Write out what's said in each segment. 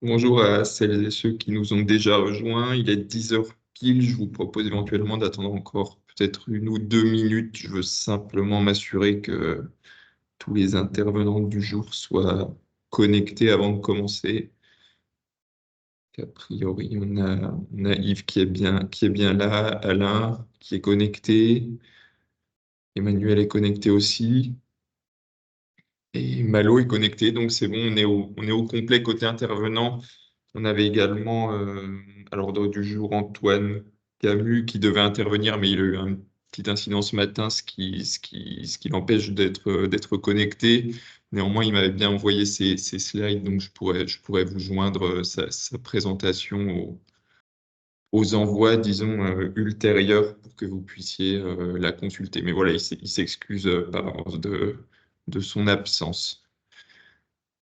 Bonjour à celles et ceux qui nous ont déjà rejoints. Il est 10 heures pile. Je vous propose éventuellement d'attendre encore peut-être 1 ou 2 minutes. Je veux simplement m'assurer que tous les intervenants du jour soient connectés avant de commencer. A priori, on a Yves qui est bien là, Alain qui est connecté, Emmanuel est connecté aussi, et Malo est connecté. Donc c'est bon, on est au complet côté intervenant. On avait également à l'ordre du jour Antoine Camus qui devait intervenir, mais il a eu un petit incident ce matin, ce qui l'empêche d'être connecté. Néanmoins, il m'avait bien envoyé ses slides, donc je pourrais vous joindre sa présentation aux envois, disons, ultérieurs pour que vous puissiez la consulter. Mais voilà, il s'excuse par avance de son absence.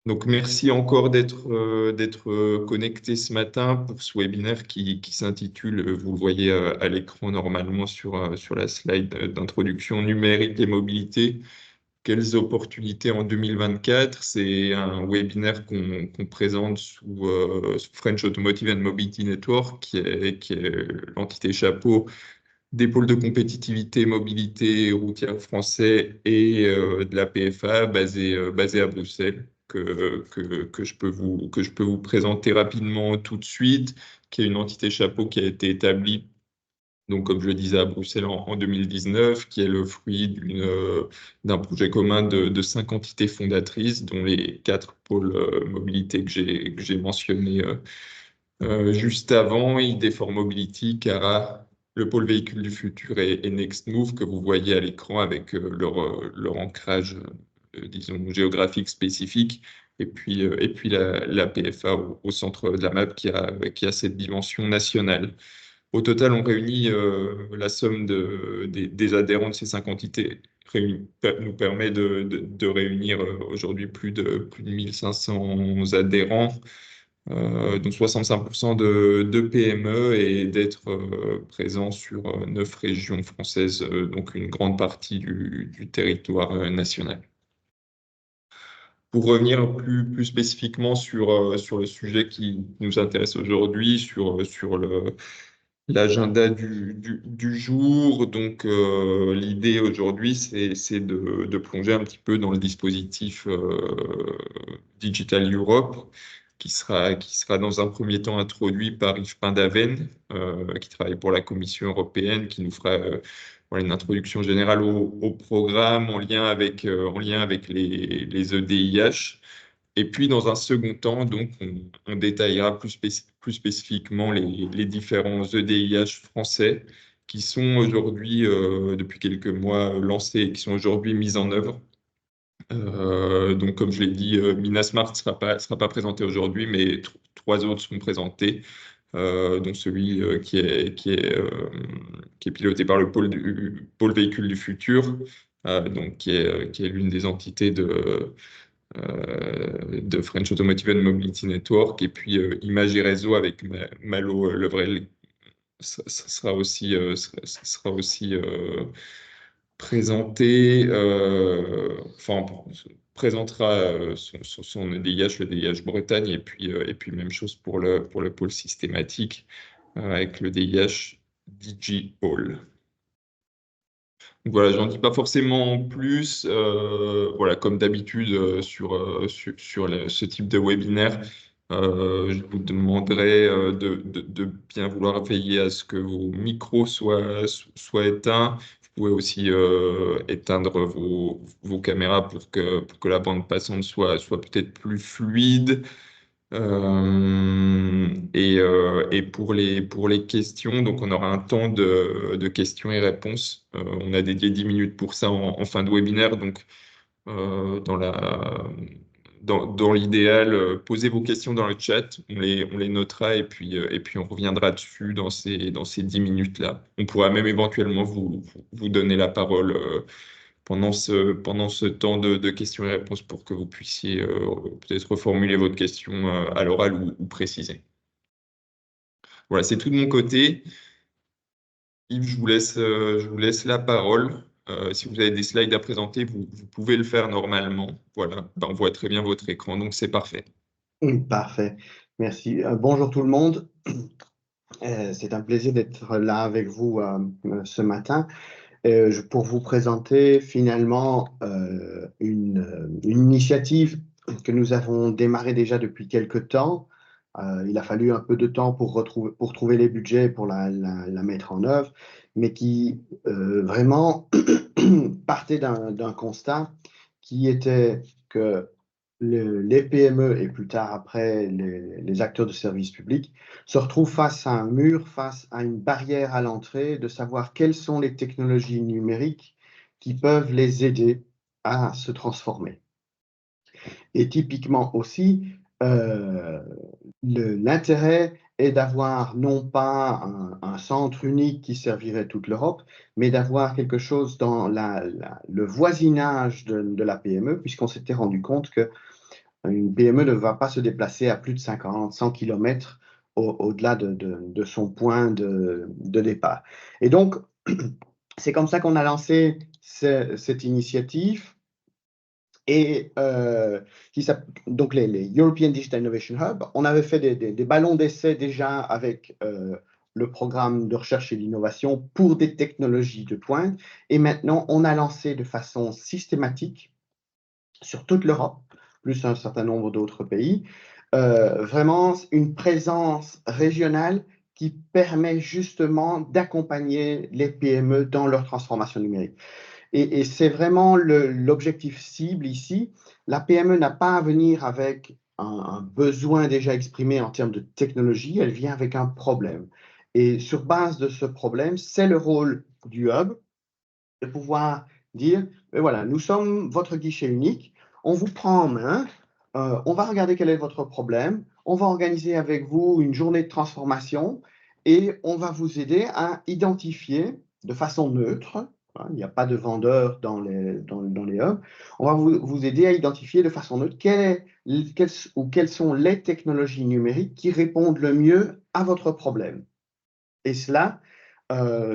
Donc, merci encore d'être connecté ce matin pour ce webinaire qui s'intitule, vous le voyez à l'écran normalement sur la slide d'introduction, numérique et mobilité. Quelles opportunités en 2024? C'est un webinaire qu'on présente sous French Automotive and Mobility Network, qui est l'entité chapeau des pôles de compétitivité mobilité routière français et de la PFA basée à Bruxelles, que je peux vous présenter rapidement tout de suite, qui est une entité chapeau qui a été établie, donc comme je le disais, à Bruxelles en 2019, qui est le fruit d'un projet commun de 5 entités fondatrices, dont les 4 pôles mobilité que j'ai mentionnés juste avant, ID4 Mobility, Cara, le pôle véhicule du futur et Nextmove que vous voyez à l'écran avec leur ancrage, disons, géographique spécifique. Et puis la PFA au centre de la map qui a cette dimension nationale. Au total, on réunit la somme des adhérents de ces 5 entités nous permet de réunir aujourd'hui plus de 1500 adhérents, dont 65% de PME, et d'être présent sur 9 régions françaises, donc une grande partie du territoire national. Pour revenir plus spécifiquement sur le sujet qui nous intéresse aujourd'hui, sur l'agenda du jour, donc l'idée aujourd'hui, c'est de plonger un petit peu dans le dispositif Digital Europe, qui sera dans un premier temps introduit par Yves Pindaven, qui travaille pour la Commission européenne, qui nous fera voilà, une introduction générale au programme en lien avec les EDIH. Et puis, dans un second temps, donc, on détaillera plus spécifiquement les différents EDIH français qui sont aujourd'hui, depuis quelques mois, lancés et qui sont aujourd'hui mis en œuvre. Donc, comme je l'ai dit, Minasmart ne sera pas présenté aujourd'hui, mais 3 autres seront présentés, dont celui qui est piloté par le pôle véhicule du futur, donc qui est l'une des entités de French Automotive and Mobility Network, et puis Image et Réseau avec Malo Levrel. Ça sera aussi présenté, enfin, présentera son EDIH, le DIH Bretagne, et puis même chose pour le pôle systématique avec le DIH DigiHall. Donc voilà, j'en dis pas forcément plus. Voilà, comme d'habitude sur ce type de webinaire, je vous demanderai de bien vouloir veiller à ce que vos micros soient éteints. Vous pouvez aussi éteindre vos caméras pour que la bande passante soit peut-être plus fluide. Et pour les questions, donc on aura un temps de questions et réponses. On a dédié 10 minutes pour ça en fin de webinaire. Donc, dans l'idéal, posez vos questions dans le chat, on les notera, et puis on reviendra dessus dans ces 10 minutes-là. On pourra même éventuellement vous donner la parole pendant ce temps de questions et réponses pour que vous puissiez peut-être reformuler votre question à l'oral ou préciser. Voilà, c'est tout de mon côté. Yves, je vous laisse la parole. Si vous avez des slides à présenter, vous pouvez le faire normalement. Voilà, ben, on voit très bien votre écran, donc c'est parfait. Parfait. Merci. Bonjour tout le monde. C'est un plaisir d'être là avec vous ce matin pour vous présenter finalement une initiative que nous avons démarrée déjà depuis quelque temps. Il a fallu un peu de temps pour trouver les budgets pour la mettre en œuvre, mais qui vraiment partait d'un constat qui était que les PME et plus tard après les acteurs de services publics se retrouvent face à un mur, face à une barrière à l'entrée, de savoir quelles sont les technologies numériques qui peuvent les aider à se transformer. Et typiquement aussi, l'intérêt est d'avoir non pas un centre unique qui servirait toute l'Europe, mais d'avoir quelque chose dans le voisinage de la PME, puisqu'on s'était rendu compte que une PME ne va pas se déplacer à plus de 50, 100 km au-delà de son point de départ. Et donc, c'est comme ça qu'on a lancé cette initiative. Et donc les European Digital Innovation Hub, on avait fait des ballons d'essai déjà avec le programme de recherche et d'innovation pour des technologies de pointe. Et maintenant, on a lancé de façon systématique sur toute l'Europe, plus un certain nombre d'autres pays, vraiment une présence régionale qui permet justement d'accompagner les PME dans leur transformation numérique. Et c'est vraiment l'objectif cible ici. La PME n'a pas à venir avec un besoin déjà exprimé en termes de technologie, elle vient avec un problème. Et sur base de ce problème, c'est le rôle du hub de pouvoir dire, voilà, nous sommes votre guichet unique, on vous prend en main, on va regarder quel est votre problème, on va organiser avec vous une journée de transformation et on va vous aider à identifier de façon neutre, hein, il n'y a pas de vendeur dans les hubs, on va vous aider à identifier de façon neutre quelles sont les technologies numériques qui répondent le mieux à votre problème. Et cela,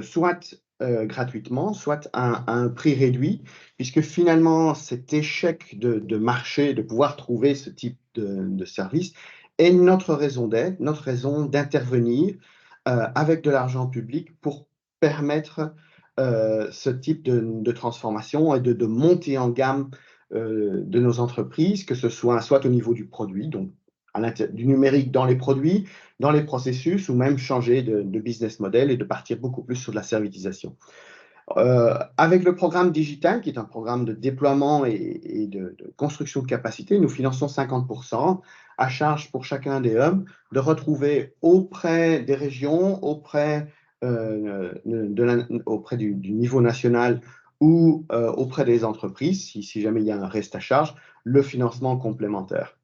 soit gratuitement, soit à un prix réduit, puisque finalement, cet échec de marché, de pouvoir trouver ce type de service, est notre raison d'être, notre raison d'intervenir avec de l'argent public pour permettre ce type de transformation et de montée en gamme de nos entreprises, que ce soit au niveau du produit, donc du numérique dans les produits, dans les processus, ou même changer de business model et de partir beaucoup plus sur de la servitisation. Avec le programme digital, qui est un programme de déploiement et de construction de capacité, nous finançons 50% à charge pour chacun des hubs de retrouver auprès des régions, auprès du niveau national ou auprès des entreprises, si jamais il y a un reste à charge, le financement complémentaire.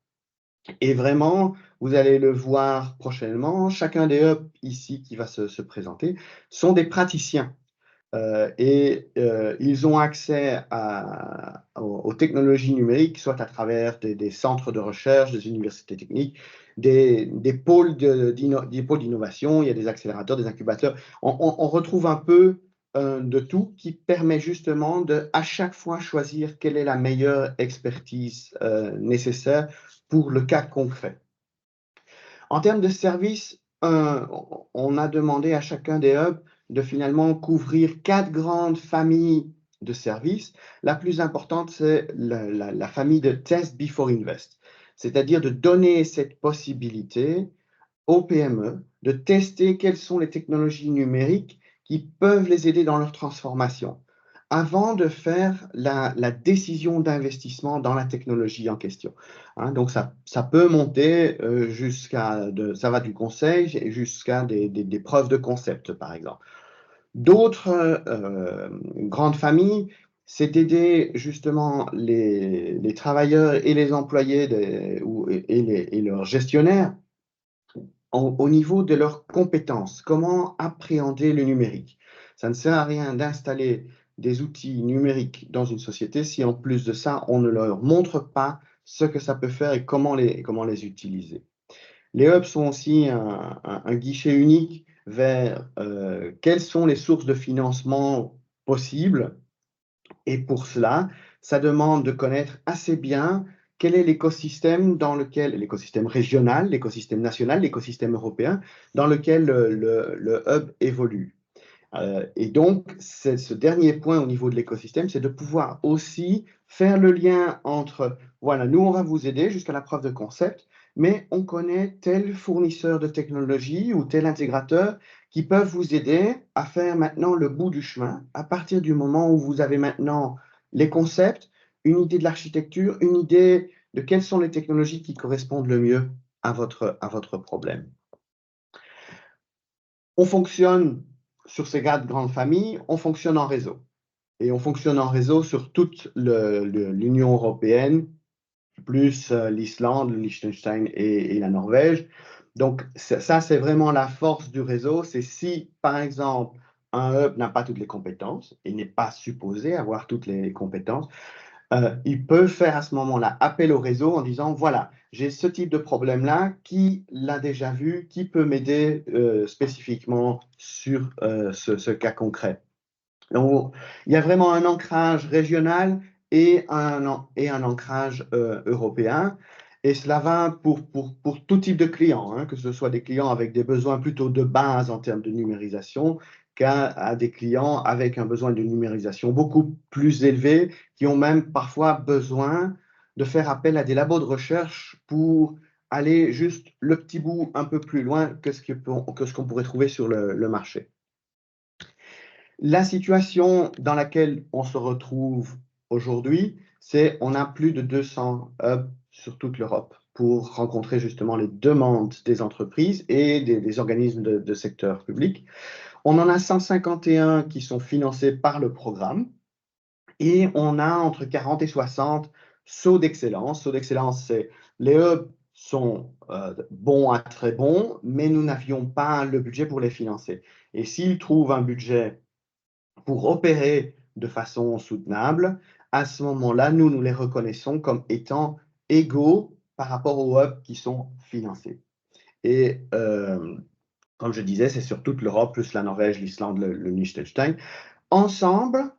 Et vraiment, vous allez le voir prochainement, chacun des hubs ici qui va se présenter sont des praticiens ils ont accès aux technologies numériques, soit à travers des centres de recherche, des universités techniques, des pôles d'innovation, il y a des accélérateurs, des incubateurs. On retrouve un peu de tout qui permet justement de, à chaque fois, choisir quelle est la meilleure expertise nécessaire pour le cas concret. En termes de services, on a demandé à chacun des hubs de finalement couvrir 4 grandes familles de services. La plus importante, c'est la famille de Test Before Invest, c'est-à-dire de donner cette possibilité aux PME de tester quelles sont les technologies numériques qui peuvent les aider dans leur transformation avant de faire la décision d'investissement dans la technologie en question. Hein, donc, ça peut monter ça va du conseil jusqu'à des preuves de concept, par exemple. D'autres grandes familles, c'est d'aider justement les travailleurs et les employés et leurs gestionnaires au niveau de leurs compétences. Comment appréhender le numérique? Ça ne sert à rien d'installer des outils numériques dans une société si en plus de ça, on ne leur montre pas ce que ça peut faire et comment les utiliser. Les hubs sont aussi un guichet unique vers quelles sont les sources de financement possibles. Et pour cela, ça demande de connaître assez bien quel est l'écosystème dans lequel, l'écosystème régional, l'écosystème national, l'écosystème européen, dans lequel le hub évolue. Et donc, ce dernier point au niveau de l'écosystème, c'est de pouvoir aussi faire le lien entre, voilà, nous, on va vous aider jusqu'à la preuve de concept, mais on connaît tel fournisseur de technologie ou tel intégrateur qui peuvent vous aider à faire maintenant le bout du chemin à partir du moment où vous avez maintenant les concepts, une idée de l'architecture, une idée de quelles sont les technologies qui correspondent le mieux à votre problème. On fonctionne sur ces quatre grandes familles, on fonctionne en réseau. Et on fonctionne en réseau sur toute l'Union européenne, plus l'Islande, le Liechtenstein et la Norvège. Donc, ça, c'est vraiment la force du réseau. C'est si, par exemple, un hub n'a pas toutes les compétences et n'est pas supposé avoir toutes les compétences, il peut faire à ce moment-là appel au réseau en disant, voilà, j'ai ce type de problème-là, qui l'a déjà vu, qui peut m'aider spécifiquement sur ce cas concret. Donc, il y a vraiment un ancrage régional et un ancrage européen. Et cela va pour tout type de clients, hein, que ce soit des clients avec des besoins plutôt de base en termes de numérisation, qu'à des clients avec un besoin de numérisation beaucoup plus élevé, qui ont même parfois besoin de faire appel à des labos de recherche pour aller juste le petit bout un peu plus loin que ce qu'on pourrait trouver sur le marché. La situation dans laquelle on se retrouve aujourd'hui, c'est on a plus de 200 hubs sur toute l'Europe pour rencontrer justement les demandes des entreprises et des organismes de secteur public. On en a 151 qui sont financés par le programme et on a entre 40 et 60 sauts d'excellence. Sauts d'excellence, c'est les hubs sont bons à très bons, mais nous n'avions pas le budget pour les financer. Et s'ils trouvent un budget pour opérer de façon soutenable, à ce moment-là, nous les reconnaissons comme étant égaux par rapport aux hubs qui sont financés. Et comme je disais, c'est sur toute l'Europe, plus la Norvège, l'Islande, le Liechtenstein. Ensemble,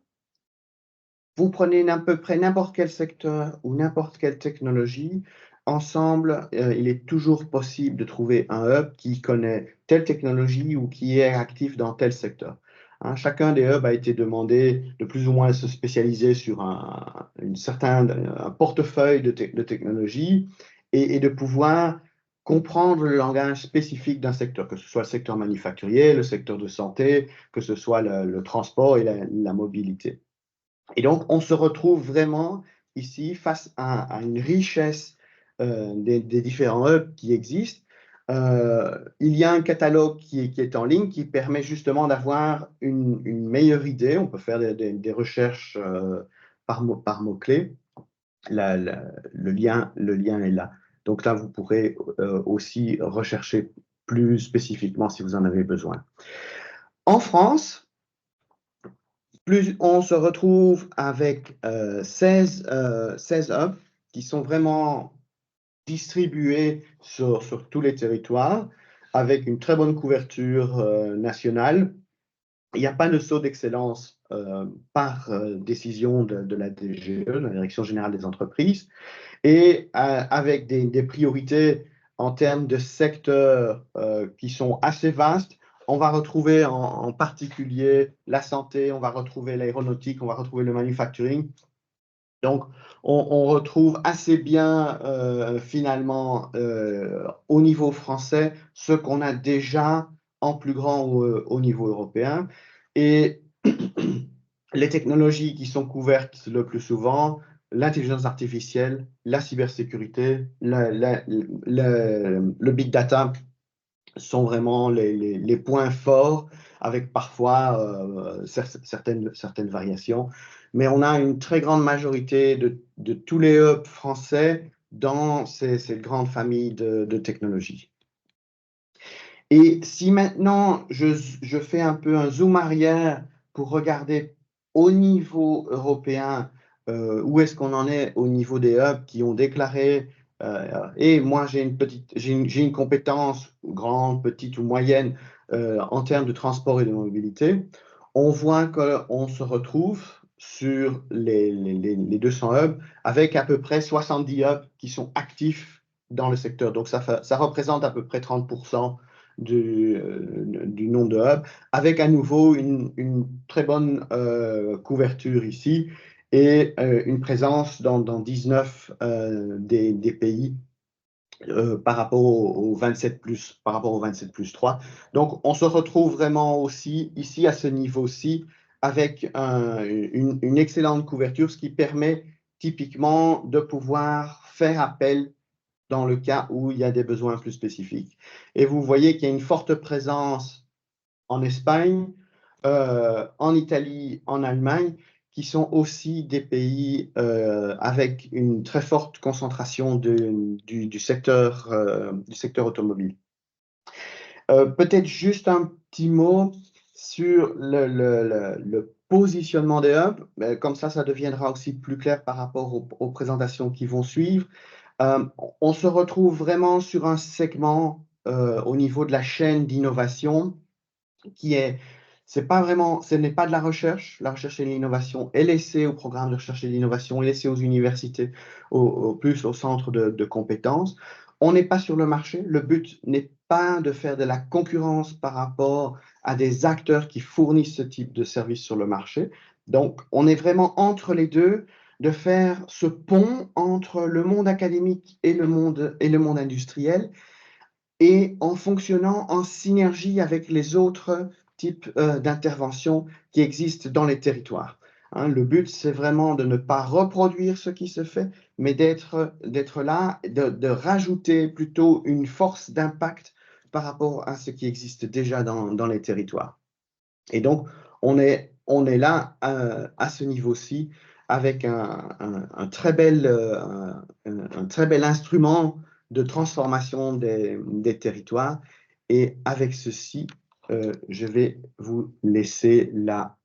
vous prenez à peu près n'importe quel secteur ou n'importe quelle technologie, ensemble, il est toujours possible de trouver un hub qui connaît telle technologie ou qui est actif dans tel secteur. Hein, chacun des hubs a été demandé de plus ou moins se spécialiser sur un portefeuille de technologies et de pouvoir comprendre le langage spécifique d'un secteur, que ce soit le secteur manufacturier, le secteur de santé, que ce soit le transport et la mobilité. Et donc, on se retrouve vraiment ici face à une richesse des différents hubs qui existent. Il y a un catalogue qui est en ligne qui permet justement d'avoir une meilleure idée. On peut faire des recherches par mots-clés. Le lien est là. Donc là, vous pourrez aussi rechercher plus spécifiquement si vous en avez besoin. En France, on se retrouve avec 16 hubs qui sont vraiment distribués sur tous les territoires avec une très bonne couverture nationale. Il n'y a pas de saut d'excellence par décision de la DGE, de la Direction générale des entreprises, et avec des priorités en termes de secteurs qui sont assez vastes. On va retrouver en particulier la santé, on va retrouver l'aéronautique, on va retrouver le manufacturing. Donc, on retrouve assez bien finalement au niveau français ce qu'on a déjà en plus grand au niveau européen. Et les technologies qui sont couvertes le plus souvent, l'intelligence artificielle, la cybersécurité, le big data sont vraiment les points forts, avec parfois certaines variations. Mais on a une très grande majorité de tous les hubs français dans ces grandes familles de technologies. Et si maintenant je fais un peu un zoom arrière pour regarder au niveau européen où est-ce qu'on en est au niveau des hubs qui ont déclaré et moi j'ai une compétence grande, petite ou moyenne en termes de transport et de mobilité, on voit qu'on se retrouve sur les 200 hubs, avec à peu près 70 hubs qui sont actifs dans le secteur. Donc, ça représente à peu près 30% du nombre de hubs, avec à nouveau une très bonne couverture ici et une présence dans 19 des pays par rapport au 27 plus 3. Donc, on se retrouve vraiment aussi ici à ce niveau-ci avec une excellente couverture, ce qui permet typiquement de pouvoir faire appel dans le cas où il y a des besoins plus spécifiques. Et vous voyez qu'il y a une forte présence en Espagne, en Italie, en Allemagne, qui sont aussi des pays avec une très forte concentration du secteur automobile. Peut-être juste un petit mot sur le positionnement des hubs, comme ça deviendra aussi plus clair par rapport aux présentations qui vont suivre. On se retrouve vraiment sur un segment au niveau de la chaîne d'innovation qui est, c'est pas vraiment, ce n'est pas de la recherche et l'innovation est laissée au programme de recherche et d'innovation, est laissée aux universités, plus au centre de compétences. On n'est pas sur le marché, le but n'est pas de faire de la concurrence par rapport à des acteurs qui fournissent ce type de service sur le marché. Donc, on est vraiment entre les deux, de faire ce pont entre le monde académique et le monde industriel, et en fonctionnant en synergie avec les autres types d'interventions qui existent dans les territoires. Hein, le but, c'est vraiment de ne pas reproduire ce qui se fait, mais d'être là, de rajouter plutôt une force d'impact par rapport à ce qui existe déjà dans les territoires. Et donc, on est là à ce niveau-ci avec un très bel instrument de transformation des territoires. Et avec ceci, je vais vous laisser la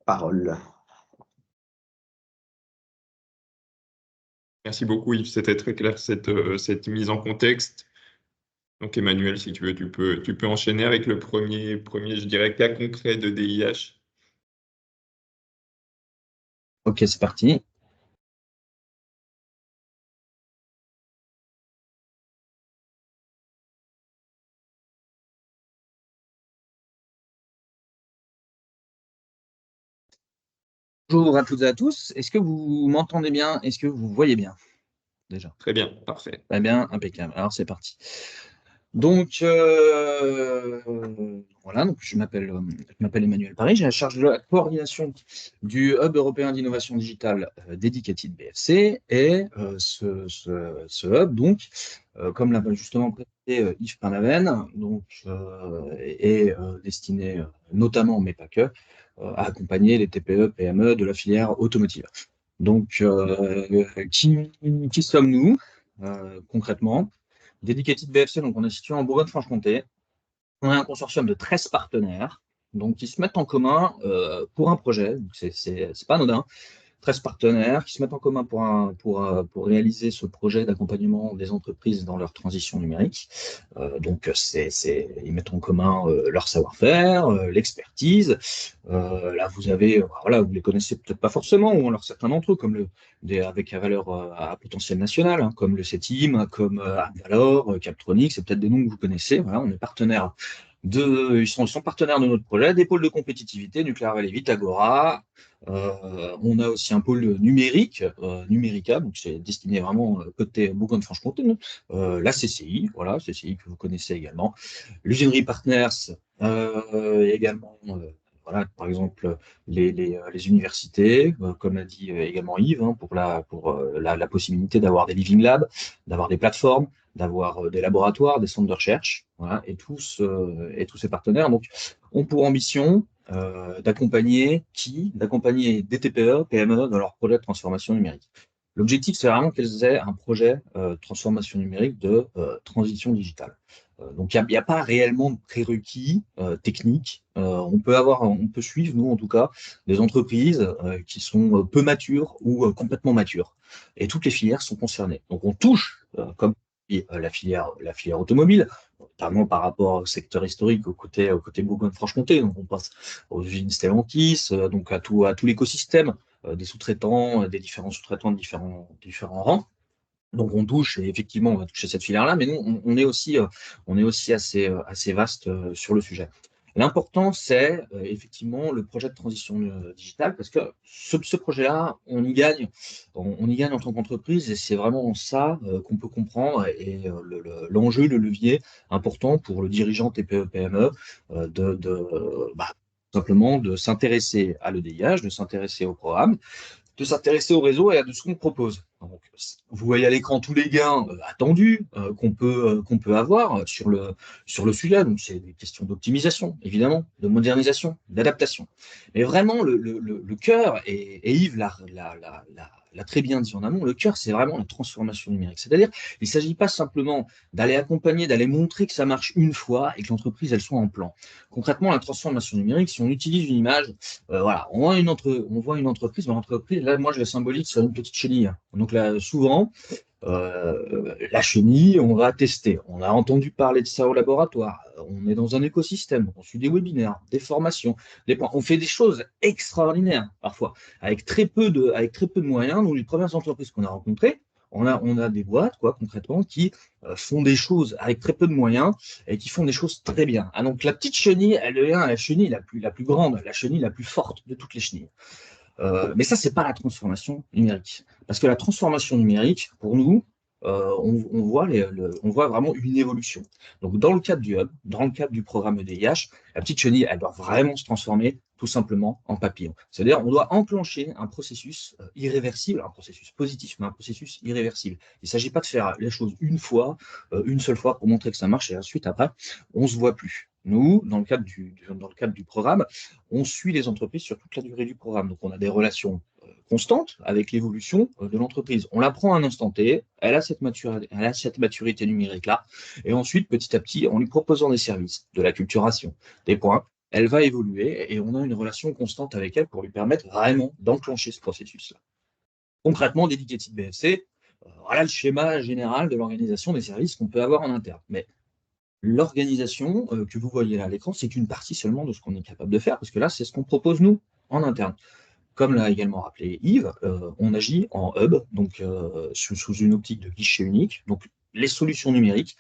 parole. Merci beaucoup, Yves. C'était très clair cette mise en contexte. Donc, Emmanuel, si tu veux, tu peux enchaîner avec le premier, je dirais, cas concret de DIH. Ok, c'est parti. Bonjour à toutes et à tous. Est-ce que vous m'entendez bien? Est-ce que vous voyez bien déjà? Très bien, parfait. Très bien, impeccable. Alors c'est parti. Donc voilà, donc je m'appelle Emmanuel Paris, j'ai la charge de la coordination du Hub européen d'innovation digitale Dedicated BFC et ce hub donc, comme l'a justement présenté Yves Painaven, donc est destiné notamment, mais pas que, à accompagner les TPE, PME de la filière automotive. Donc qui sommes-nous concrètement? Dedicated BFC, donc on est situé en Bourgogne-Franche-Comté. On a un consortium de 13 partenaires donc, qui se mettent en commun pour un projet. C'est pas anodin. 13 partenaires qui se mettent en commun pour réaliser ce projet d'accompagnement des entreprises dans leur transition numérique. Donc, ils mettent en commun leur savoir-faire, l'expertise. Là, vous avez, voilà, vous les connaissez peut-être pas forcément, ou alors certains d'entre eux, comme avec un valeur à potentiel national, hein, comme le CETIM, comme Valor, Captronics, c'est peut-être des noms que vous connaissez. Voilà, on est partenaires ils sont partenaires de notre projet, des pôles de compétitivité, Nucléaire Vallée Vite, Agora. On a aussi un pôle numérique, Numérica, donc c'est destiné vraiment côté Bourgogne-Franche-Comté, la CCI, voilà, CCI que vous connaissez également, l'Usinerie Partners, également, voilà, par exemple, les universités, comme l'a dit également Yves, hein, pour la possibilité d'avoir des living labs, d'avoir des plateformes, d'avoir des laboratoires, des centres de recherche, voilà, et tous ces partenaires donc, ont pour ambition d'accompagner des TPE, PME dans leur projet de transformation numérique. L'objectif, c'est vraiment qu'elles aient un projet de transformation numérique de transition digitale. Donc, il n'y a pas réellement de prérequis techniques. On peut suivre, nous en tout cas, des entreprises qui sont peu matures ou complètement matures. Et toutes les filières sont concernées. Donc, on touche, comme la filière automobile, notamment par rapport au secteur historique, au côté Bourgogne-Franche-Comté. Donc, on passe aux usines Stellantis, donc à tout l'écosystème des sous-traitants, des différents sous-traitants de différents rangs. Donc, on touche, et effectivement, on va toucher cette filière-là, mais nous, on est aussi assez vaste sur le sujet. L'important, c'est effectivement le projet de transition digitale, parce que ce projet-là, on y gagne en tant qu'entreprise, et c'est vraiment ça qu'on peut comprendre, et l'enjeu, le levier important pour le dirigeant TPE-PME, simplement de s'intéresser à l'EDIH, de s'intéresser au programme, de s'intéresser au réseau et à ce qu'on propose. Donc, vous voyez à l'écran tous les gains attendus qu'on peut avoir sur le sujet. Donc, c'est des questions d'optimisation, évidemment, de modernisation, d'adaptation. Mais vraiment, le cœur, et Yves l'a très bien dit en amont, le cœur, c'est vraiment la transformation numérique. C'est-à-dire, il ne s'agit pas simplement d'aller accompagner, d'aller montrer que ça marche une fois et que l'entreprise, elle soit en plan. Concrètement, la transformation numérique, si on utilise une image, voilà, on voit une entreprise, mais l'entreprise, là, moi, je la symbolise sur une petite chenille. Donc là, souvent, la chenille, on va tester. On a entendu parler de ça au laboratoire. On est dans un écosystème. On suit des webinaires, des formations, on fait des choses extraordinaires parfois, avec très peu de moyens. Donc, les premières entreprises qu'on a rencontrées, on a des boîtes, quoi, concrètement, qui font des choses avec très peu de moyens et qui font des choses très bien. Ah, donc, la petite chenille, elle devient la chenille la plus grande, la chenille la plus forte de toutes les chenilles. Mais ça, c'est pas la transformation numérique. Parce que la transformation numérique, pour nous, on voit vraiment une évolution. Donc, dans le cadre du hub, dans le cadre du programme EDIH, la petite chenille, elle doit vraiment se transformer tout simplement en papillon. C'est-à-dire, on doit enclencher un processus irréversible, un processus positif, mais un processus irréversible. Il ne s'agit pas de faire les choses une seule fois pour montrer que ça marche, et ensuite, après, on ne se voit plus. Nous, dans le cadre du programme, on suit les entreprises sur toute la durée du programme. Donc, on a des relations constantes avec l'évolution de l'entreprise. On la prend à un instant T, elle a cette maturité numérique-là, et ensuite, petit à petit, en lui proposant des services, de l'acculturation, des points, elle va évoluer, et on a une relation constante avec elle pour lui permettre vraiment d'enclencher ce processus-là. Concrètement, Dedicated BFC, voilà le schéma général de l'organisation des services qu'on peut avoir en interne. Mais l'organisation que vous voyez là à l'écran, c'est une partie seulement de ce qu'on est capable de faire, parce que là, c'est ce qu'on propose nous en interne. Comme l'a également rappelé Yves, on agit en hub, donc sous une optique de guichet unique. Donc les solutions numériques,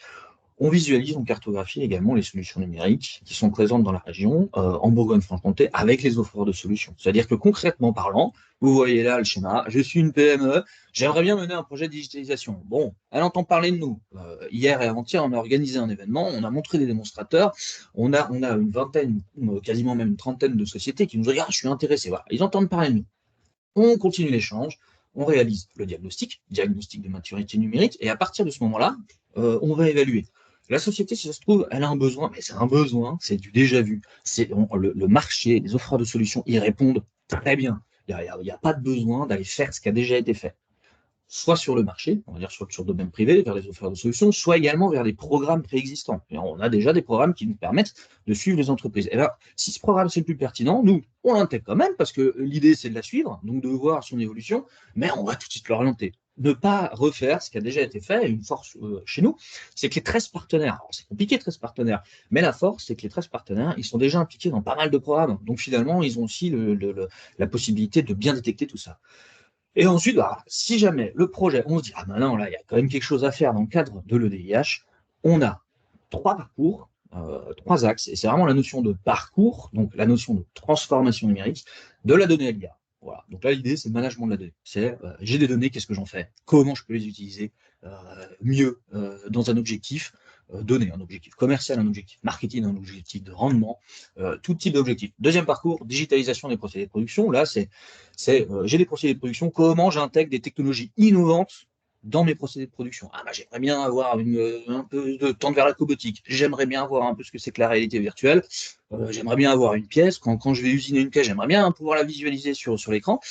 on visualise, on cartographie également les solutions numériques qui sont présentes dans la région, en Bourgogne-Franche-Comté, avec les offreurs de solutions. C'est-à-dire que concrètement parlant, vous voyez là le schéma, je suis une PME, j'aimerais bien mener un projet de digitalisation. Bon, elle entend parler de nous. Hier et avant-hier, on a organisé un événement, on a montré des démonstrateurs, on a une vingtaine, quasiment même une trentaine de sociétés qui nous disent « Ah, je suis intéressé ». Voilà, ils entendent parler de nous. On continue l'échange, on réalise le diagnostic de maturité numérique, et à partir de ce moment-là, on va évaluer. La société, si ça se trouve, elle a un besoin, mais c'est un besoin, c'est du déjà vu. Le marché, les offreurs de solutions y répondent très bien. Il n'y a pas de besoin d'aller faire ce qui a déjà été fait. Soit sur le marché, on va dire sur le domaine privé, vers les offreurs de solutions, soit également vers des programmes préexistants. Et on a déjà des programmes qui nous permettent de suivre les entreprises. Et là, si ce programme c'est le plus pertinent, nous, on l'intègre quand même, parce que l'idée c'est de la suivre, donc de voir son évolution, mais on va tout de suite l'orienter. Ne pas refaire ce qui a déjà été fait. Et une force chez nous, c'est que les 13 partenaires, alors c'est compliqué 13 partenaires, mais la force, c'est que les 13 partenaires, ils sont déjà impliqués dans pas mal de programmes. Donc finalement, ils ont aussi la possibilité de bien détecter tout ça. Et ensuite, si jamais le projet, on se dit, ah ben non, là, il y a quand même quelque chose à faire dans le cadre de l'EDIH, on a 3 parcours, 3 axes, et c'est vraiment la notion de parcours, donc la notion de transformation numérique, de la donnée à l'IA. Voilà. Donc là, l'idée, c'est le management de la donnée. C'est, j'ai des données, qu'est-ce que j'en fais? Comment je peux les utiliser mieux dans un objectif donné, un objectif commercial, un objectif marketing, un objectif de rendement, tout type d'objectif. Deuxième parcours, digitalisation des procédés de production. Là, j'ai des procédés de production, comment j'intègre des technologies innovantes dans mes procédés de production. Ah, bah, j'aimerais bien avoir un peu de temps vers la cobotique. J'aimerais bien voir un peu ce que c'est que la réalité virtuelle. J'aimerais bien avoir une pièce. Quand je vais usiner une pièce, j'aimerais bien pouvoir la visualiser sur l'écran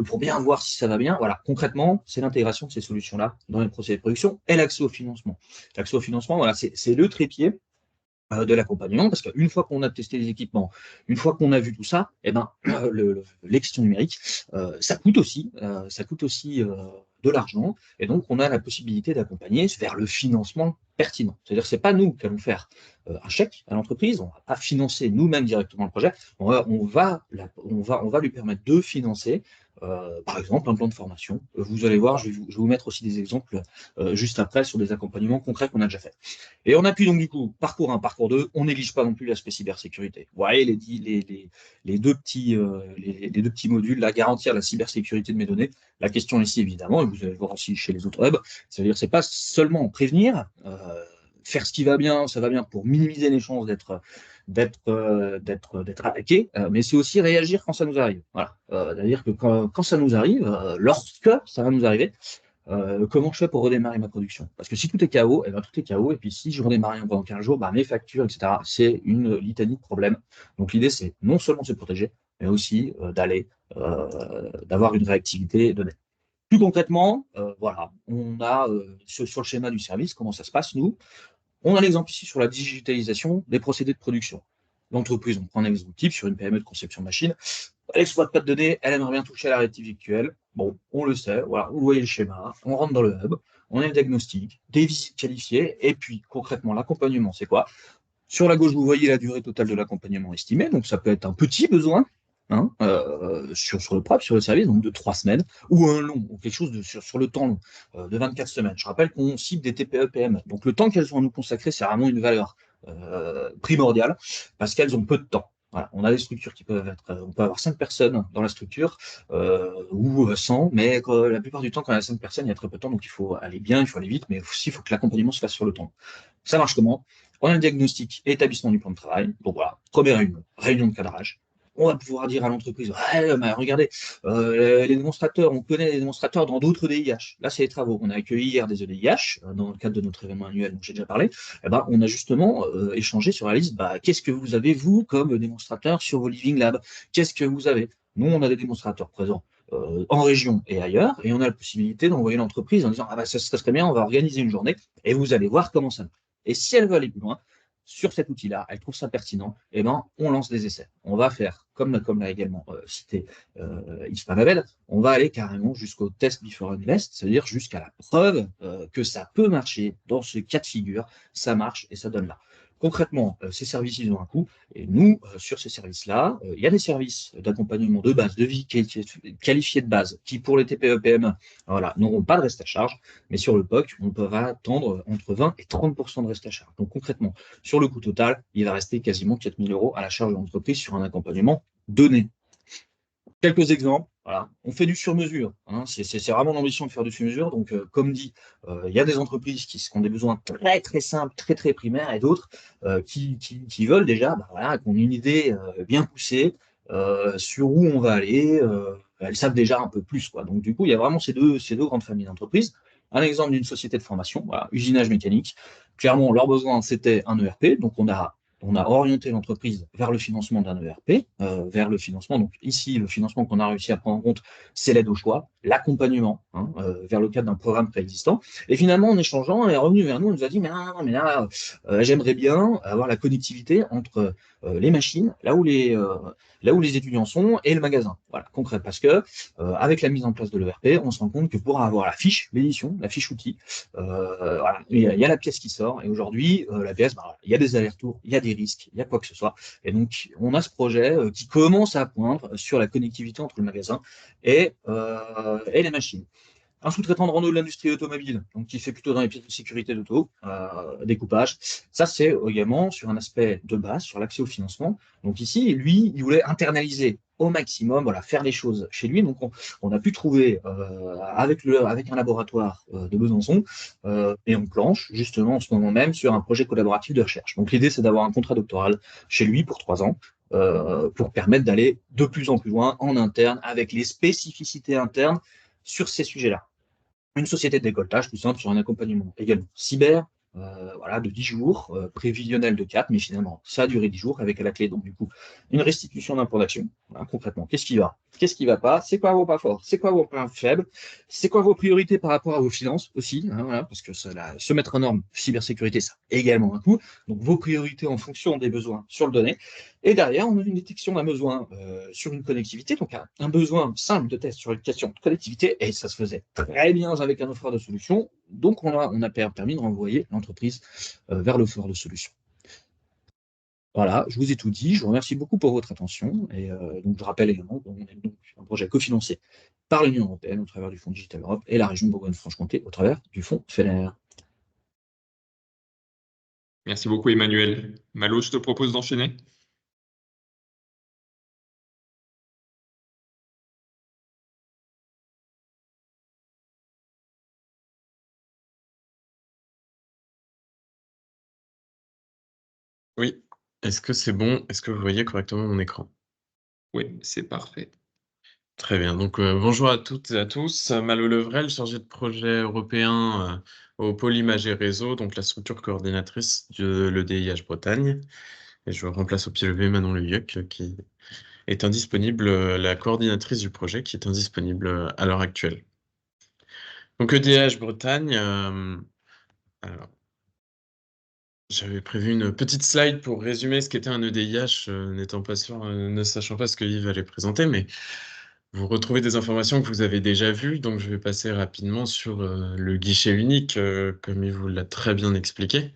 pour bien voir si ça va bien. Voilà, concrètement, c'est l'intégration de ces solutions-là dans les procédés de production et l'accès au financement. L'accès au financement, voilà, c'est le trépied de l'accompagnement, parce qu'une fois qu'on a testé les équipements, une fois qu'on a vu tout ça, eh ben, l'extension numérique, ça coûte aussi de l'argent, et donc on a la possibilité d'accompagner vers le financement pertinent. C'est-à-dire que ce n'est pas nous qui allons faire un chèque à l'entreprise, on ne va pas financer nous-mêmes directement le projet, on va lui permettre de financer, par exemple, un plan de formation. Vous allez voir, je vais vous mettre aussi des exemples juste après sur des accompagnements concrets qu'on a déjà fait. Et on appuie donc du coup parcours 1, parcours 2, on néglige pas non plus l'aspect cybersécurité. Vous voyez les deux petits modules, là, garantir la cybersécurité de mes données. La question ici, évidemment, et vous allez le voir aussi chez les autres hubs, c'est-à-dire c'est pas seulement prévenir, faire ce qui va bien, ça va bien pour minimiser les chances d'être attaqué, mais c'est aussi réagir quand ça nous arrive. Voilà. C'est-à-dire que quand ça nous arrive, lorsque ça va nous arriver, comment je fais pour redémarrer ma production? Parce que si tout est KO, tout est KO, et puis si je redémarre rien pendant 15 jours, mes factures, etc., c'est une litanie de problèmes. Donc l'idée, c'est non seulement de se protéger, mais aussi d'avoir une réactivité donnée. Plus concrètement, voilà, on a sur le schéma du service, comment ça se passe, nous? On a l'exemple ici sur la digitalisation des procédés de production. L'entreprise, on prend un exemple type sur une PME de conception machine. Elle exploite pas de données, elle aimerait bien toucher à la réalité virtuelle. Bon, on le sait, voilà, vous voyez le schéma, on rentre dans le hub, on a le diagnostic, des visites qualifiées, et puis concrètement, l'accompagnement, c'est quoi? Sur la gauche, vous voyez la durée totale de l'accompagnement estimée, donc ça peut être un petit besoin sur le propre, sur le service, donc de 3 semaines, ou un long, ou quelque chose sur le temps long, de 24 semaines. Je rappelle qu'on cible des TPE-PME, donc le temps qu'elles ont à nous consacrer, c'est vraiment une valeur primordiale, parce qu'elles ont peu de temps. Voilà. On a des structures qui peuvent être, on peut avoir 5 personnes dans la structure, ou 100, mais la plupart du temps, quand il y a 5 personnes, il y a très peu de temps, donc il faut aller bien, il faut aller vite, mais aussi il faut que l'accompagnement se fasse sur le temps. Ça marche comment? On a un diagnostic et établissement du plan de travail. Donc voilà, première réunion de cadrage. On va pouvoir dire à l'entreprise, ouais, regardez, les démonstrateurs, on connaît les démonstrateurs dans d'autres DIH. Là, c'est les travaux. On a accueilli hier des EDIH dans le cadre de notre événement annuel dont j'ai déjà parlé. On a justement échangé sur la liste, qu'est-ce que vous avez, vous, comme démonstrateur sur vos Living Labs? Qu'est-ce que vous avez? Nous, on a des démonstrateurs présents en région et ailleurs, et on a la possibilité d'envoyer l'entreprise en disant, ça serait bien, on va organiser une journée, et vous allez voir comment ça marche. Et si elle veut aller plus loin, sur cet outil-là, elle trouve ça pertinent, on lance des essais. On va faire, comme l'a également cité Isma Babel, on va aller carrément jusqu'au test before invest, c'est-à-dire jusqu'à la preuve que ça peut marcher dans ce cas de figure, ça marche et ça donne là. Concrètement, ces services, ils ont un coût, et nous, sur ces services-là, il y a des services d'accompagnement de base, de vie qualifiés de base, qui pour les TPE-PME, n'auront pas de reste à charge, mais sur le POC, on peut attendre entre 20 et 30% de reste à charge. Donc concrètement, sur le coût total, il va rester quasiment 4 000 € à la charge de l'entreprise sur un accompagnement donné. Quelques exemples, voilà. On fait du sur-mesure, c'est vraiment l'ambition de faire du sur-mesure. Donc, comme dit, il y a des entreprises qui ont des besoins très très simples, très très primaires, et d'autres qui veulent déjà qu'on ait une idée bien poussée sur où on va aller. Elles savent déjà un peu plus, quoi. Donc, du coup, il y a vraiment ces deux grandes familles d'entreprises. Un exemple d'une société de formation, usinage mécanique. Clairement, leur besoin, c'était un ERP. Donc, on a orienté l'entreprise vers le financement d'un ERP, vers le financement. Donc ici, le financement qu'on a réussi à prendre en compte, c'est l'aide au choix, l'accompagnement vers le cadre d'un programme préexistant. Et finalement, en échangeant, elle est revenue vers nous, elle nous a dit, mais là, j'aimerais bien avoir la connectivité entre les machines, là où les étudiants sont, et le magasin. Voilà, concret. Parce que avec la mise en place de l'ERP, on se rend compte que pour avoir la fiche, l'édition, la fiche outil, il y a la pièce qui sort. Et aujourd'hui, la pièce, il y a des allers-retours, il y a des risques, il y a quoi que ce soit. Et donc, on a ce projet qui commence à poindre sur la connectivité entre le magasin et les machines. Un sous-traitant de Renault de l'industrie automobile, donc qui fait plutôt dans les pièces de sécurité d'auto, découpage. Ça, c'est également sur un aspect de base, sur l'accès au financement. Donc ici, lui, il voulait internaliser au maximum, faire les choses chez lui. Donc on a pu trouver avec un laboratoire de Besançon et on planche justement en ce moment même sur un projet collaboratif de recherche. Donc l'idée, c'est d'avoir un contrat doctoral chez lui pour 3 ans. Pour permettre d'aller de plus en plus loin en interne avec les spécificités internes sur ces sujets-là. Une société de décolletage, tout simple, sur un accompagnement également cyber, de 10 jours, prévisionnel de 4, mais finalement, ça a duré 10 jours avec à la clé, donc du coup, une restitution d'un plan d'action. Concrètement, qu'est-ce qui va? Qu'est-ce qui va pas? C'est quoi vos pas forts? C'est quoi vos points faibles? C'est quoi vos priorités par rapport à vos finances aussi, parce que se mettre en norme cybersécurité, ça a également un coût. Donc, vos priorités en fonction des besoins sur le donné. Et derrière, on a une détection d'un besoin sur une connectivité, donc un besoin simple de test sur une question de connectivité, et ça se faisait très bien avec un offreur de solution. Donc, on a permis de renvoyer l'entreprise vers l'offreur de solution. Voilà, je vous ai tout dit. Je vous remercie beaucoup pour votre attention. Et donc, je rappelle également qu'on est donc un projet cofinancé par l'Union européenne au travers du Fonds Digital Europe et la région de Bourgogne-Franche-Comté au travers du Fonds FEDER. Merci beaucoup, Emmanuel. Malo, je te propose d'enchaîner. Oui. Est-ce que c'est bon? Est-ce que vous voyez correctement mon écran? Oui, c'est parfait. Très bien. Donc, bonjour à toutes et à tous. Malo Levrel, chargé de projet européen au pôle Image et Réseau, donc la structure coordinatrice de l'EDIH Bretagne. Et je remplace au pied levé Manon Leyeuc, qui est indisponible, la coordinatrice du projet, qui est indisponible à l'heure actuelle. Donc, EDIH Bretagne, alors, j'avais prévu une petite slide pour résumer ce qu'était un EDIH, n'étant pas sûr, ne sachant pas ce que Yves allait présenter, mais vous retrouvez des informations que vous avez déjà vues, donc je vais passer rapidement sur le guichet unique, comme il vous l'a très bien expliqué.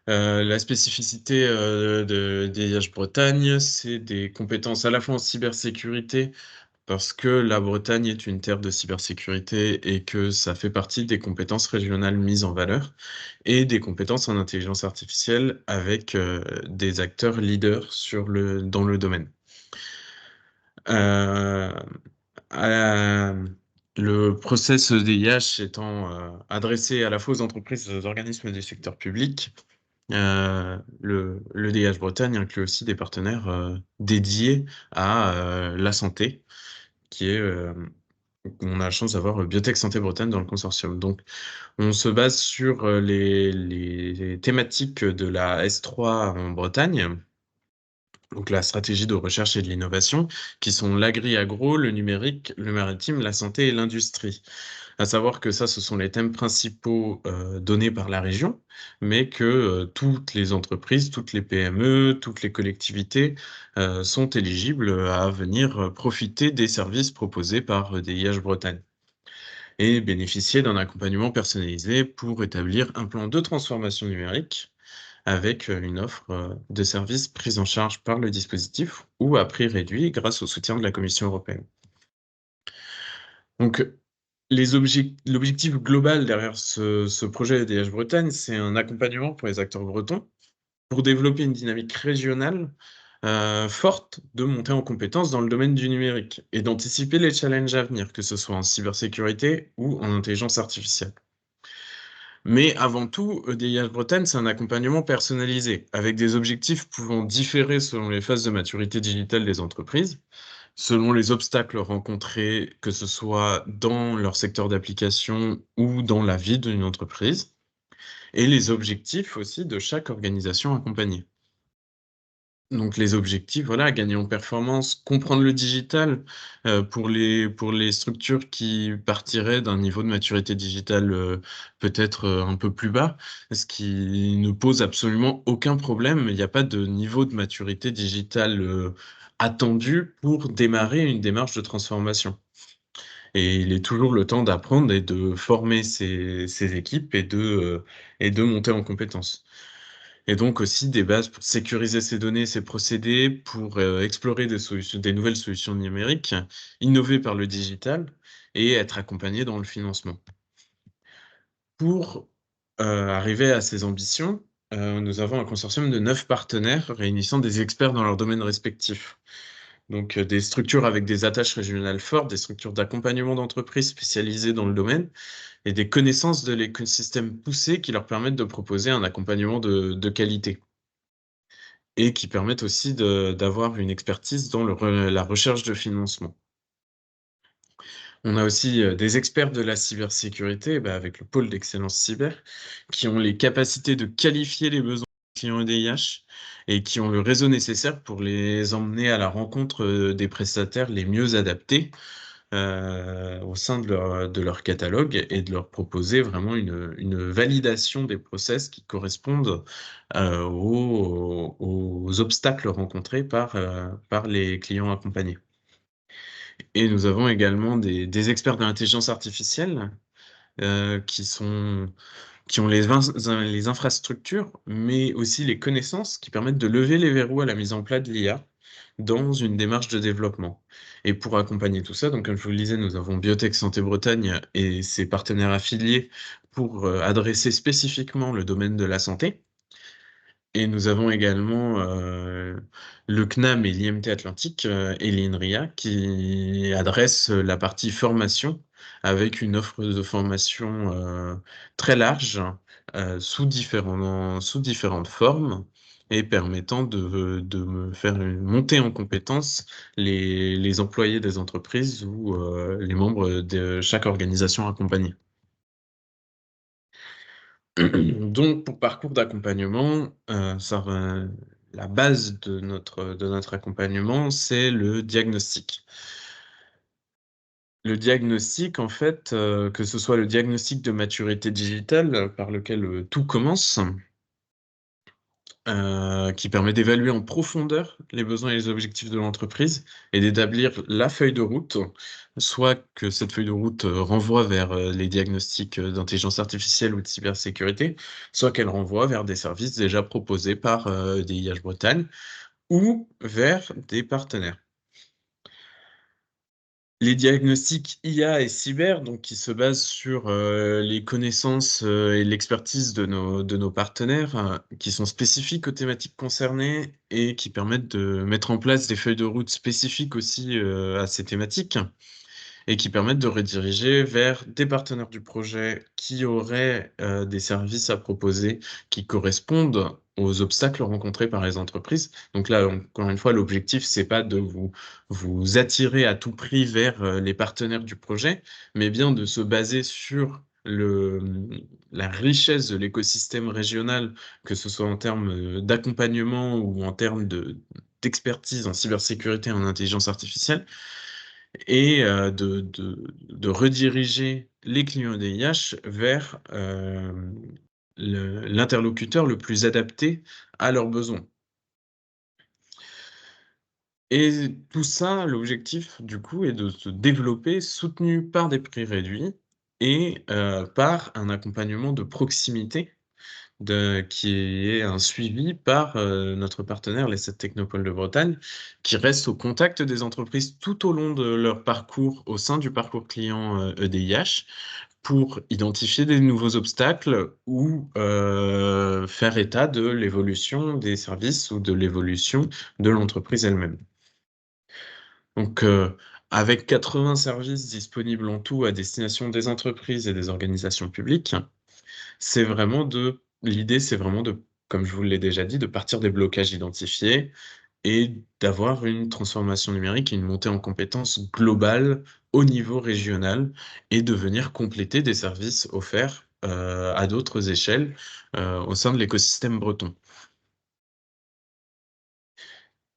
La spécificité de DIH Bretagne, c'est des compétences à la fois en cybersécurité, parce que la Bretagne est une terre de cybersécurité et que ça fait partie des compétences régionales mises en valeur, et des compétences en intelligence artificielle avec des acteurs leaders dans le domaine. Le process EDIH étant adressé à la fois aux entreprises et aux organismes du secteur public, le DIH Bretagne inclut aussi des partenaires dédiés à la santé, qui est, on a la chance d'avoir Biotech Santé Bretagne dans le consortium. Donc, on se base sur les thématiques de la S3 en Bretagne, donc la stratégie de recherche et de l'innovation, qui sont l'agri-agro, le numérique, le maritime, la santé et l'industrie. À savoir que ça, ce sont les thèmes principaux donnés par la région, mais que toutes les entreprises, toutes les PME, toutes les collectivités sont éligibles à venir profiter des services proposés par DIH Bretagne et bénéficier d'un accompagnement personnalisé pour établir un plan de transformation numérique avec une offre de services prise en charge par le dispositif ou à prix réduit grâce au soutien de la Commission européenne. Donc, l'objectif global derrière ce projet EDH Bretagne, c'est un accompagnement pour les acteurs bretons pour développer une dynamique régionale forte de montée en compétences dans le domaine du numérique et d'anticiper les challenges à venir, que ce soit en cybersécurité ou en intelligence artificielle. Mais avant tout, EDIH Bretagne, c'est un accompagnement personnalisé, avec des objectifs pouvant différer selon les phases de maturité digitale des entreprises, selon les obstacles rencontrés, que ce soit dans leur secteur d'application ou dans la vie d'une entreprise, et les objectifs aussi de chaque organisation accompagnée. Donc les objectifs, voilà, gagner en performance, comprendre le digital pour les structures qui partiraient d'un niveau de maturité digitale peut-être un peu plus bas, ce qui ne pose absolument aucun problème. Il n'y a pas de niveau de maturité digitale attendu pour démarrer une démarche de transformation. Et il est toujours le temps d'apprendre et de former ces équipes et de monter en compétences. Et donc aussi des bases pour sécuriser ces données, ces procédés, pour explorer des nouvelles solutions numériques, innover par le digital et être accompagné dans le financement. Pour arriver à ces ambitions, nous avons un consortium de 9 partenaires réunissant des experts dans leurs domaines respectifs. Donc des structures avec des attaches régionales fortes, des structures d'accompagnement d'entreprises spécialisées dans le domaine et des connaissances de l'écosystème poussé qui leur permettent de proposer un accompagnement de qualité et qui permettent aussi d'avoir une expertise dans la recherche de financement. On a aussi des experts de la cybersécurité, avec le pôle d'excellence cyber, qui ont les capacités de qualifier les besoins des clients EDIH et qui ont le réseau nécessaire pour les emmener à la rencontre des prestataires les mieux adaptés au sein de leur catalogue et de leur proposer vraiment une validation des process qui correspondent aux obstacles rencontrés par les clients accompagnés. Et nous avons également des experts de l'intelligence artificielle qui ont les infrastructures, mais aussi les connaissances qui permettent de lever les verrous à la mise en place de l'IA dans une démarche de développement. Et pour accompagner tout ça, donc comme je vous le disais, nous avons Biotech Santé Bretagne et ses partenaires affiliés pour adresser spécifiquement le domaine de la santé. Et nous avons également le CNAM et l'IMT Atlantique et l'INRIA qui adressent la partie formation avec une offre de formation très large sous différentes formes et permettant de me faire monter en compétences les employés des entreprises ou les membres de chaque organisation accompagnée. Donc, pour parcours d'accompagnement, la base de notre accompagnement, c'est le diagnostic. Le diagnostic, en fait, que ce soit le diagnostic de maturité digitale par lequel tout commence, qui permet d'évaluer en profondeur les besoins et les objectifs de l'entreprise et d'établir la feuille de route, soit que cette feuille de route renvoie vers les diagnostics d'intelligence artificielle ou de cybersécurité, soit qu'elle renvoie vers des services déjà proposés par DIH Bretagne ou vers des partenaires. Les diagnostics IA et cyber, donc qui se basent sur les connaissances et l'expertise de nos partenaires, qui sont spécifiques aux thématiques concernées et qui permettent de mettre en place des feuilles de route spécifiques aussi à ces thématiques et qui permettent de rediriger vers des partenaires du projet qui auraient des services à proposer qui correspondent aux obstacles rencontrés par les entreprises. Donc là, encore une fois, l'objectif, c'est pas de vous attirer à tout prix vers les partenaires du projet, mais bien de se baser sur la richesse de l'écosystème régional, que ce soit en termes d'accompagnement ou en termes d'expertise en cybersécurité et en intelligence artificielle, et de rediriger les clients DIH vers l'interlocuteur le plus adapté à leurs besoins. Et tout ça, l'objectif, du coup, est de se développer soutenu par des prix réduits et par un accompagnement de proximité qui est un suivi par notre partenaire, les 7 Technopoles de Bretagne, qui restent au contact des entreprises tout au long de leur parcours au sein du parcours client EDIH pour identifier des nouveaux obstacles ou faire état de l'évolution des services ou de l'évolution de l'entreprise elle-même. Donc, avec 80 services disponibles en tout à destination des entreprises et des organisations publiques, l'idée, c'est vraiment comme je vous l'ai déjà dit, de partir des blocages identifiés et d'avoir une transformation numérique et une montée en compétences globale au niveau régional et de venir compléter des services offerts à d'autres échelles au sein de l'écosystème breton.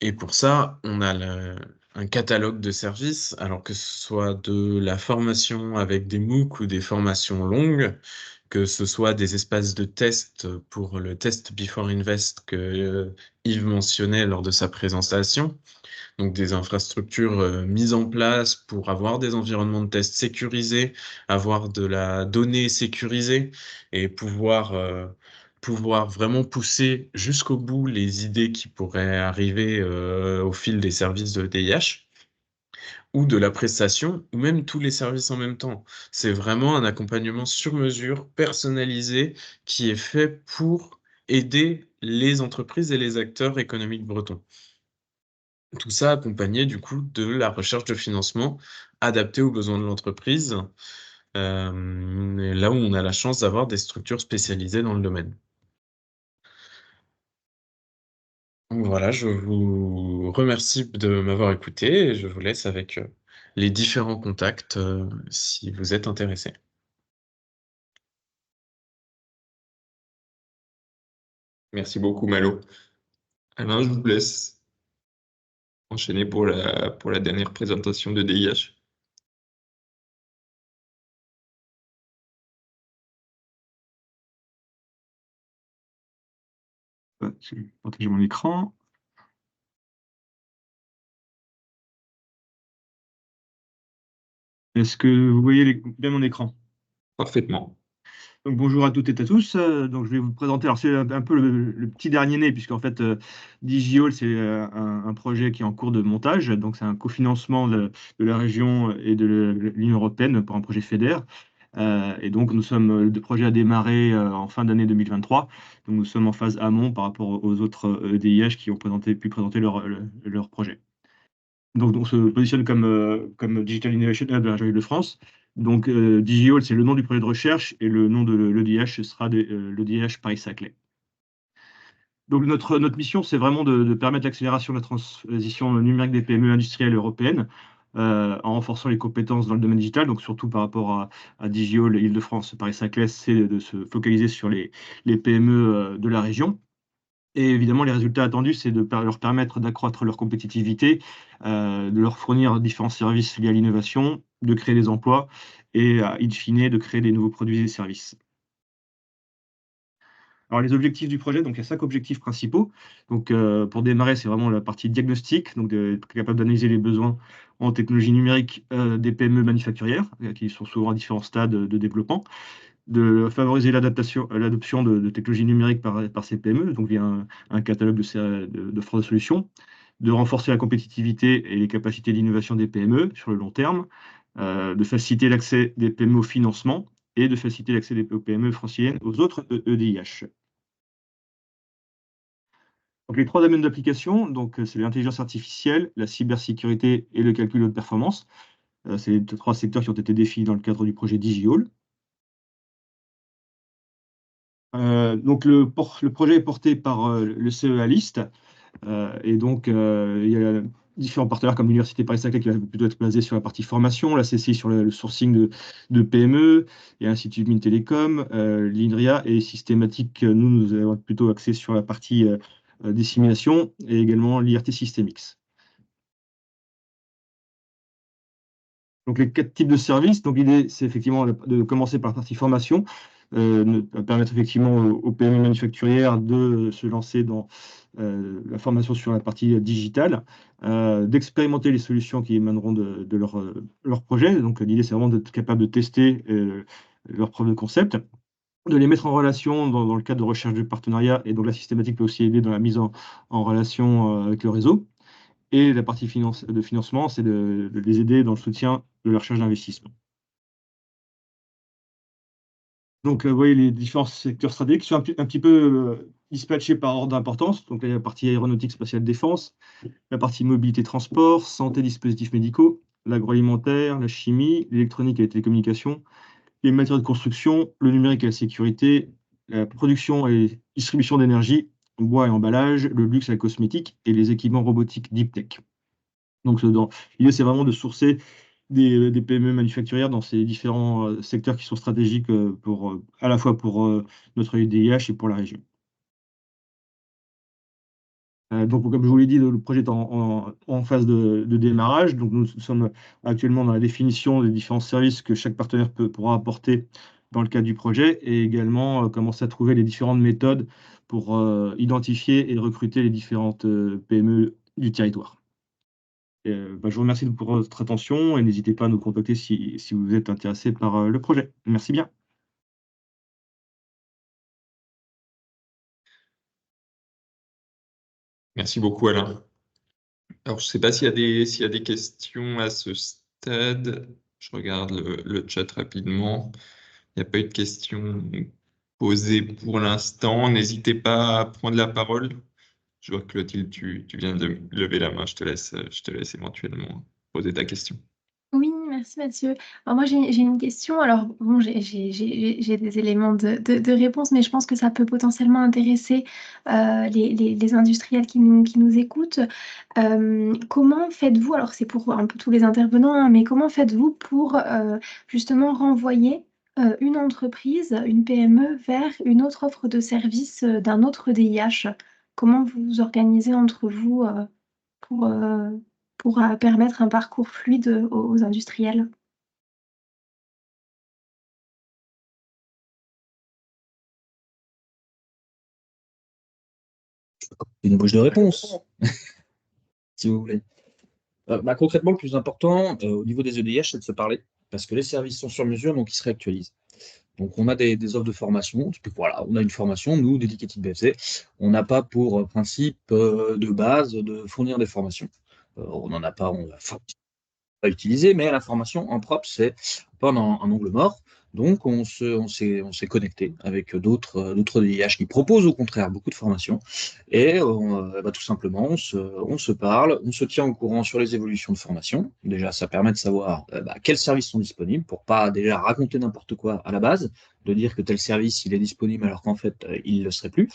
Et pour ça, on a un catalogue de services, alors que ce soit de la formation avec des MOOC ou des formations longues, que ce soit des espaces de test pour le test Before Invest que Yves mentionnait lors de sa présentation, donc des infrastructures mises en place pour avoir des environnements de test sécurisés, avoir de la donnée sécurisée et pouvoir vraiment pousser jusqu'au bout les idées qui pourraient arriver au fil des services de DIH ou de la prestation, ou même tous les services en même temps. C'est vraiment un accompagnement sur mesure, personnalisé, qui est fait pour aider les entreprises et les acteurs économiques bretons. Tout ça accompagné du coup de la recherche de financement adapté aux besoins de l'entreprise, là où on a la chance d'avoir des structures spécialisées dans le domaine. Donc voilà, je vous remercie de m'avoir écouté et je vous laisse avec les différents contacts si vous êtes intéressé. Merci beaucoup, Malo. Alain, je vous laisse enchaîner pour la dernière présentation de DIH. Je vais partager mon écran. Est-ce que vous voyez bien mon écran? Parfaitement. Donc bonjour à toutes et à tous. Donc je vais vous présenter. Alors c'est un peu le petit dernier né, puisqu'en fait DigiHall c'est un projet qui est en cours de montage. Donc c'est un cofinancement de la région et de l'Union européenne pour un projet FEDER. Et donc le projet a démarré en fin d'année 2023. Donc nous sommes en phase amont par rapport aux autres EDIH qui ont pu présenter leur projet. Donc, on se positionne comme Digital Innovation Hub de la région Île-de-France. Donc, DigiHall, c'est le nom du projet de recherche et le nom de l'EDH, ce sera l'EDH Paris-Saclay. Donc, notre mission, c'est vraiment de permettre l'accélération de la transition numérique des PME industrielles européennes en renforçant les compétences dans le domaine digital. Donc, surtout par rapport à DigiHall et Île-de-France, Paris-Saclay, c'est de se focaliser sur les PME de la région. Et évidemment, les résultats attendus, c'est de leur permettre d'accroître leur compétitivité, de leur fournir différents services liés à l'innovation, de créer des emplois et, in fine, de créer des nouveaux produits et services. Alors, les objectifs du projet, donc il y a 5 objectifs principaux. Donc, pour démarrer, c'est vraiment la partie diagnostic, donc d'être capable d'analyser les besoins en technologie numérique des PME manufacturières, qui sont souvent à différents stades de développement, de favoriser l'adoption de technologies numériques par ces PME, donc via un catalogue d'offres de solutions, de renforcer la compétitivité et les capacités d'innovation des PME sur le long terme, de faciliter l'accès des PME au financement et de faciliter l'accès des PME franciliennes aux autres EDIH. Donc, les 3 domaines d'application, c'est l'intelligence artificielle, la cybersécurité et le calcul de haute performance. C'est les 3 secteurs qui ont été définis dans le cadre du projet DigiHall. Donc le projet est porté par le CEA List. Et donc, il y a différents partenaires comme l'Université Paris-Saclay qui va plutôt être basée sur la partie formation, la CCI sur le sourcing de PME, il y a l'Institut Mines Télécom, l'INRIA et Systématique, nous allons être plutôt axés sur la partie dissémination et également l'IRT Systemix. Donc les 4 types de services, donc l'idée c'est effectivement de commencer par la partie formation, permettre effectivement aux PME manufacturières de se lancer dans la formation sur la partie digitale, d'expérimenter les solutions qui émaneront de leur projet. Donc l'idée c'est vraiment d'être capable de tester leurs preuves de concept, de les mettre en relation dans le cadre de recherche de partenariat, et donc la systématique peut aussi aider dans la mise en relation avec le réseau. Et la partie de financement, c'est de les aider dans le soutien de la recherche d'investissement. Donc, vous voyez les différents secteurs stratégiques qui sont un petit peu dispatchés par ordre d'importance. Donc, là, il y a la partie aéronautique, spatiale, défense, la partie mobilité, transport, santé, dispositifs médicaux, l'agroalimentaire, la chimie, l'électronique et les télécommunications, les matériaux de construction, le numérique et la sécurité, la production et distribution d'énergie, bois et emballage, le luxe et la cosmétique et les équipements robotiques deep tech. Donc, l'idée, c'est vraiment de sourcer des PME manufacturières dans ces différents secteurs qui sont stratégiques à la fois pour notre UDIH et pour la région. Donc, comme je vous l'ai dit, le projet est en phase de démarrage. Donc, nous sommes actuellement dans la définition des différents services que chaque partenaire pourra apporter dans le cadre du projet, et également commencer à trouver les différentes méthodes pour identifier et recruter les différentes PME du territoire. Je vous remercie pour votre attention et n'hésitez pas à nous contacter si vous êtes intéressé par le projet. Merci bien. Merci beaucoup, Alain. Alors, je ne sais pas s'il y a des questions à ce stade. Je regarde le chat rapidement. Il n'y a pas eu de questions posées pour l'instant. N'hésitez pas à prendre la parole. Je vois que Clotilde, tu viens de lever la main. Je te laisse éventuellement poser ta question. Oui, merci Mathieu. Alors moi j'ai une question. Alors bon, j'ai des éléments de réponse, mais je pense que ça peut potentiellement intéresser les industriels qui nous écoutent. Comment faites-vous, alors c'est pour un peu tous les intervenants, hein, mais comment faites-vous pour justement renvoyer une entreprise, une PME, vers une autre offre de service d'un autre DIH? Comment vous vous organisez entre vous pour, euh, pour permettre un parcours fluide aux industriels? Une ébauche de réponse, si vous voulez. Concrètement, le plus important au niveau des EDIH, c'est de se parler, parce que les services sont sur mesure, donc ils se réactualisent. Donc, on a des offres de formation. Voilà, on a une formation, nous, Dedicated BFC. On n'a pas pour principe de base de fournir des formations. On n'en a pas, on va pas utiliser, mais la formation en propre, c'est pas un angle mort. Donc, on s'est connecté avec d'autres DIH qui proposent au contraire beaucoup de formations. Et tout simplement, on se parle, on se tient au courant sur les évolutions de formation. Déjà, ça permet de savoir quels services sont disponibles pour pas déjà raconter n'importe quoi à la base, de dire que tel service il est disponible alors qu'en fait il ne le serait plus.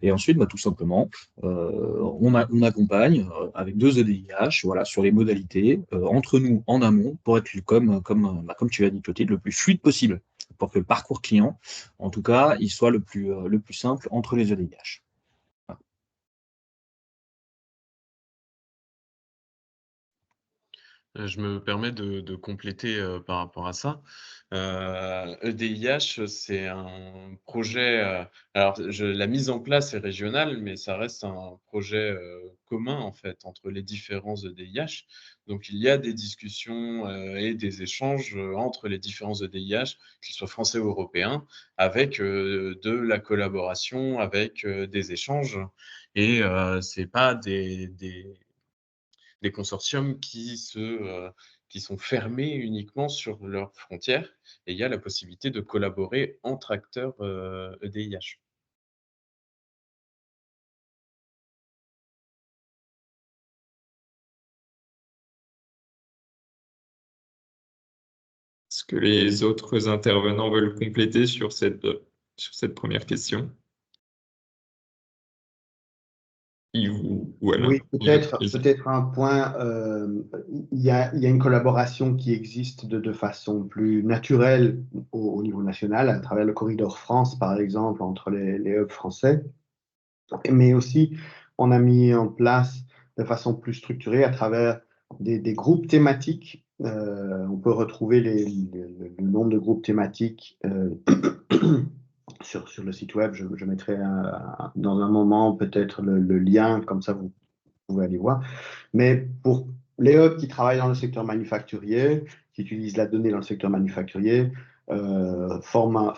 Et ensuite, tout simplement, on accompagne avec deux EDIH voilà, sur les modalités entre nous en amont pour être comme tu as dit, Clotilde, le plus fluide possible pour que le parcours client, en tout cas, il soit le plus simple entre les EDIH. Voilà. Je me permets de compléter par rapport à ça. EDIH, c'est un projet. Alors, la mise en place est régionale, mais ça reste un projet commun en fait entre les différents EDIH. Donc, il y a des discussions et des échanges entre les différents EDIH, qu'ils soient français ou européens, avec de la collaboration, avec des échanges. Et c'est pas des consortiums qui sont fermés uniquement sur leurs frontières et il y a la possibilité de collaborer entre acteurs EDIH. Est-ce que les autres intervenants veulent compléter sur cette première question? Ou Alain? Oui, peut-être un point. Il y a une collaboration qui existe de façon plus naturelle au niveau national, à travers le corridor France, par exemple, entre les hubs français. Mais aussi, on a mis en place de façon plus structurée à travers des groupes thématiques. On peut retrouver le nombre de groupes thématiques sur le site web. Je mettrai dans un moment peut-être le lien, comme ça vous pouvez aller voir. Mais pour les hubs qui travaillent dans le secteur manufacturier, qui utilisent la donnée dans le secteur manufacturier, forment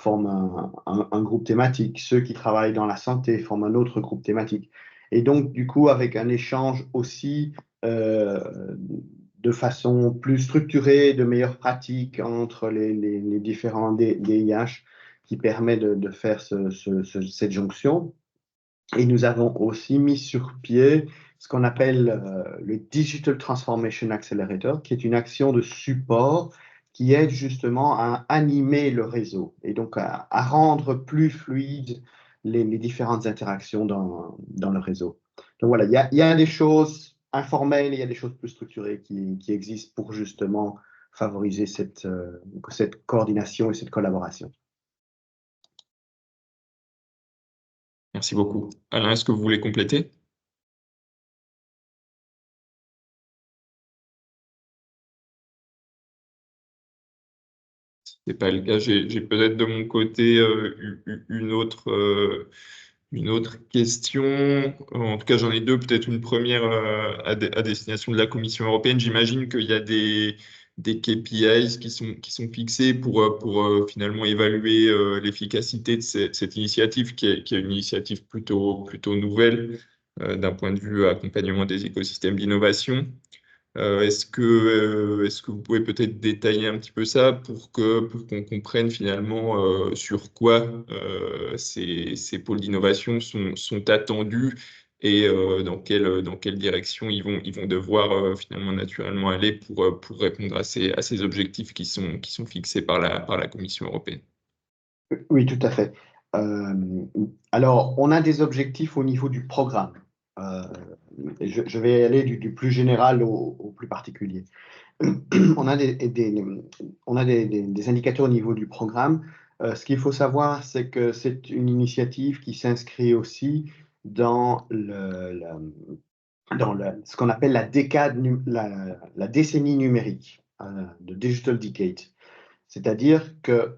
un groupe thématique. Ceux qui travaillent dans la santé forment un autre groupe thématique. Et donc, du coup, avec un échange aussi de façon plus structurée, de meilleures pratiques entre les différents DIH qui permet de faire cette jonction. Et nous avons aussi mis sur pied ce qu'on appelle le Digital Transformation Accelerator, qui est une action de support qui aide justement à animer le réseau et donc à rendre plus fluides les différentes interactions dans le réseau. Donc voilà, il y a des choses informelles et il y a des choses plus structurées qui existent pour justement favoriser cette coordination et cette collaboration. Merci beaucoup. Alain, est-ce que vous voulez compléter? C'est pas le cas. J'ai peut-être de mon côté une autre question. En tout cas, j'en ai deux. Peut-être une première à destination de la Commission européenne. J'imagine qu'il y a des KPIs qui sont fixés pour finalement évaluer l'efficacité de cette initiative, qui est une initiative plutôt nouvelle d'un point de vue accompagnement des écosystèmes d'innovation. Est-ce que vous pouvez peut-être détailler un petit peu ça pour qu'on comprenne finalement sur quoi ces pôles d'innovation sont attendus et dans quelle direction ils vont devoir finalement naturellement aller pour répondre à ces objectifs qui sont fixés par la Commission européenne? Oui, tout à fait. Alors, on a des objectifs au niveau du programme. Je vais aller du plus général au plus particulier. On a des indicateurs au niveau du programme. Ce qu'il faut savoir, c'est que c'est une initiative qui s'inscrit aussi dans ce qu'on appelle la décennie numérique, de Digital Decade. C'est-à-dire que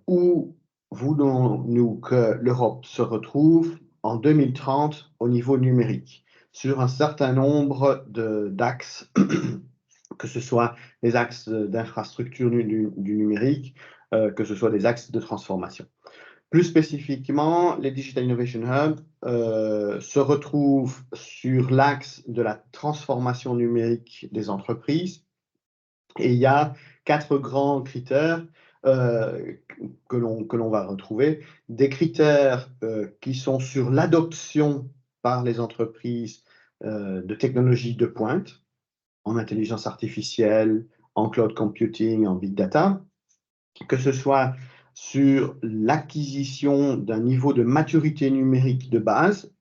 où voulons-nous que l'Europe se retrouve en 2030 au niveau numérique, sur un certain nombre d'axes, que ce soit des axes d'infrastructure du numérique, que ce soit des axes de transformation. Plus spécifiquement, les Digital Innovation Hubs se retrouvent sur l'axe de la transformation numérique des entreprises. Et il y a 4 grands critères que l'on va retrouver. Des critères qui sont sur l'adoption par les entreprises de technologies de pointe, en intelligence artificielle, en cloud computing, en big data, que ce soit sur l'acquisition d'un niveau de maturité numérique de base.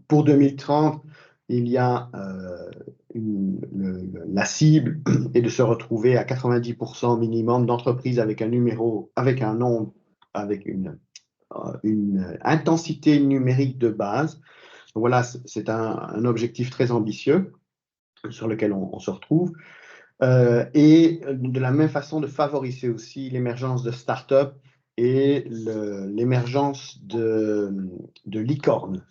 Pour 2030, il y a la cible est de se retrouver à 90% minimum d'entreprises avec un numéro, avec un nombre, avec une intensité numérique de base. Donc voilà, c'est un objectif très ambitieux sur lequel on se retrouve. Et de la même façon de favoriser aussi l'émergence de start-up et l'émergence de licornes.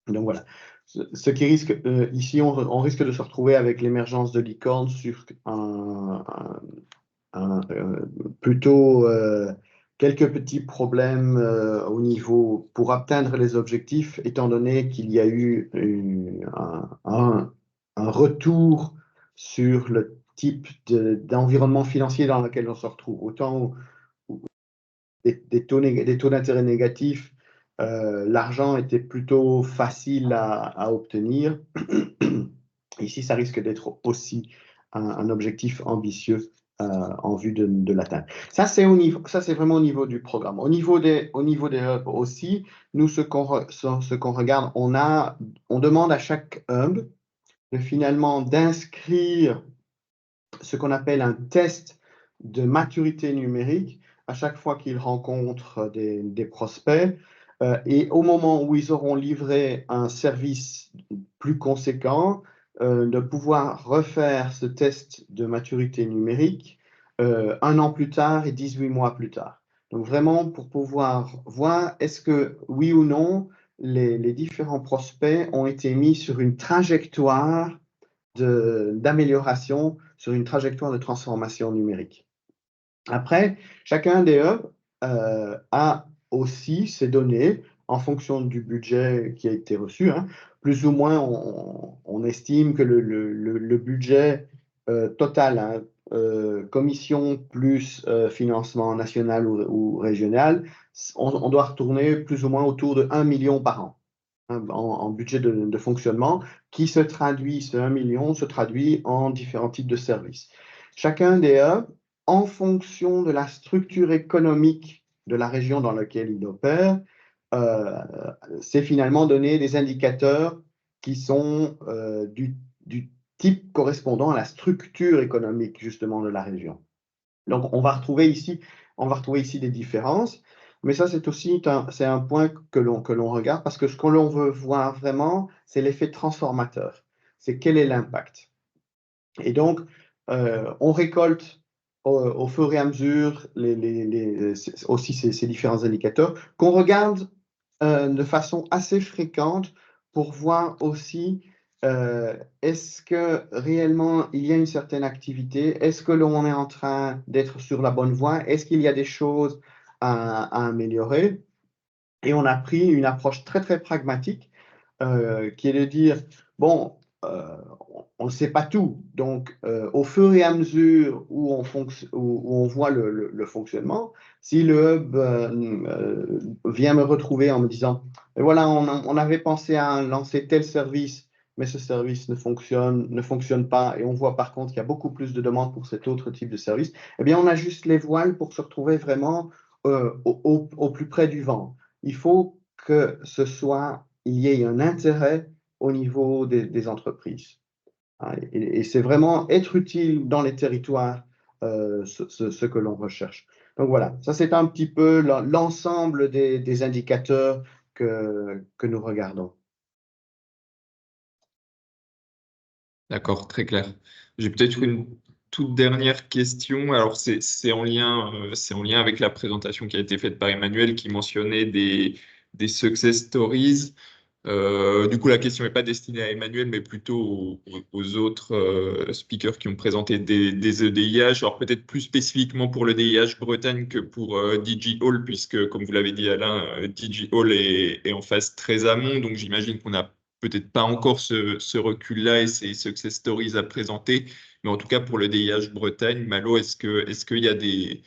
Donc voilà, ce qui risque, ici on risque de se retrouver avec l'émergence de licornes sur plutôt quelques petits problèmes au niveau pour atteindre les objectifs, étant donné qu'il y a eu un retour sur le type d'environnement financier dans lequel on se retrouve. Autant où des taux d'intérêt négatifs, l'argent était plutôt facile à obtenir. Ici, ça risque d'être aussi un objectif ambitieux en vue de l'atteindre. Ça, c'est vraiment au niveau du programme. Au niveau des hubs aussi, nous, ce qu'on regarde, on demande à chaque hub finalement d'inscrire ce qu'on appelle un test de maturité numérique à chaque fois qu'ils rencontrent des prospects. Et au moment où ils auront livré un service plus conséquent, de pouvoir refaire ce test de maturité numérique 1 an plus tard et 18 mois plus tard. Donc vraiment pour pouvoir voir est-ce que oui ou non les différents prospects ont été mis sur une trajectoire d'amélioration, sur une trajectoire de transformation numérique. Après, chacun des hubs a aussi ses données en fonction du budget qui a été reçu. Hein. Plus ou moins, on estime que le budget total, hein, commission plus financement national ou régional, on doit retourner plus ou moins autour de 1 million par an. En budget de fonctionnement, qui se traduit, ce 1 million se traduit en différents types de services. Chacun des hubs, en fonction de la structure économique de la région dans laquelle il opère, c'est finalement donner des indicateurs qui sont du type correspondant à la structure économique justement de la région. Donc on va retrouver ici des différences. Mais ça, c'est aussi un point que l'on regarde parce que ce que l'on veut voir vraiment, c'est l'effet transformateur. C'est quel est l'impact. Et donc, on récolte au fur et à mesure aussi ces différents indicateurs qu'on regarde de façon assez fréquente pour voir aussi est-ce que réellement il y a une certaine activité, est-ce que l'on est en train d'être sur la bonne voie, est-ce qu'il y a des choses à améliorer. Et on a pris une approche très, très pragmatique qui est de dire, bon, on ne sait pas tout. Donc, au fur et à mesure où on voit le fonctionnement, si le hub vient me retrouver en me disant, et voilà, on avait pensé à lancer tel service, mais ce service ne fonctionne pas, et on voit par contre qu'il y a beaucoup plus de demandes pour cet autre type de service, eh bien, on ajuste les voiles pour se retrouver vraiment au plus près du vent. Il faut que il y ait un intérêt au niveau des entreprises. Et c'est vraiment être utile dans les territoires, ce que l'on recherche. Donc voilà, ça c'est un petit peu l'ensemble des indicateurs que nous regardons. D'accord, très clair. J'ai peut-être une toute dernière question. Alors, c'est en lien avec la présentation qui a été faite par Emmanuel qui mentionnait des des success stories. Du coup, la question n'est pas destinée à Emmanuel, mais plutôt aux autres speakers qui ont présenté des EDIH. Alors peut-être plus spécifiquement pour le DIH Bretagne que pour DigiHall, puisque comme vous l'avez dit Alain, DigiHall est en phase très amont, donc j'imagine qu'on n'a peut-être pas encore ce recul-là et ces success stories à présenter. Mais en tout cas, pour le DIH Bretagne, Malo, est-ce qu'il y a des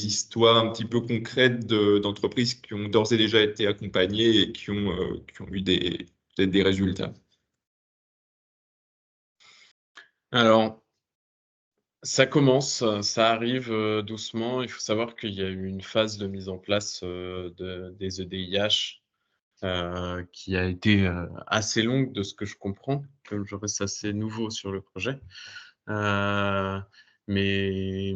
histoires un petit peu concrètes d'entreprises qui ont d'ores et déjà été accompagnées et qui ont eu peut-être des résultats? Alors, ça commence, ça arrive doucement. Il faut savoir qu'il y a eu une phase de mise en place des EDIH qui a été assez longue de ce que je comprends, comme je reste assez nouveau sur le projet. Mais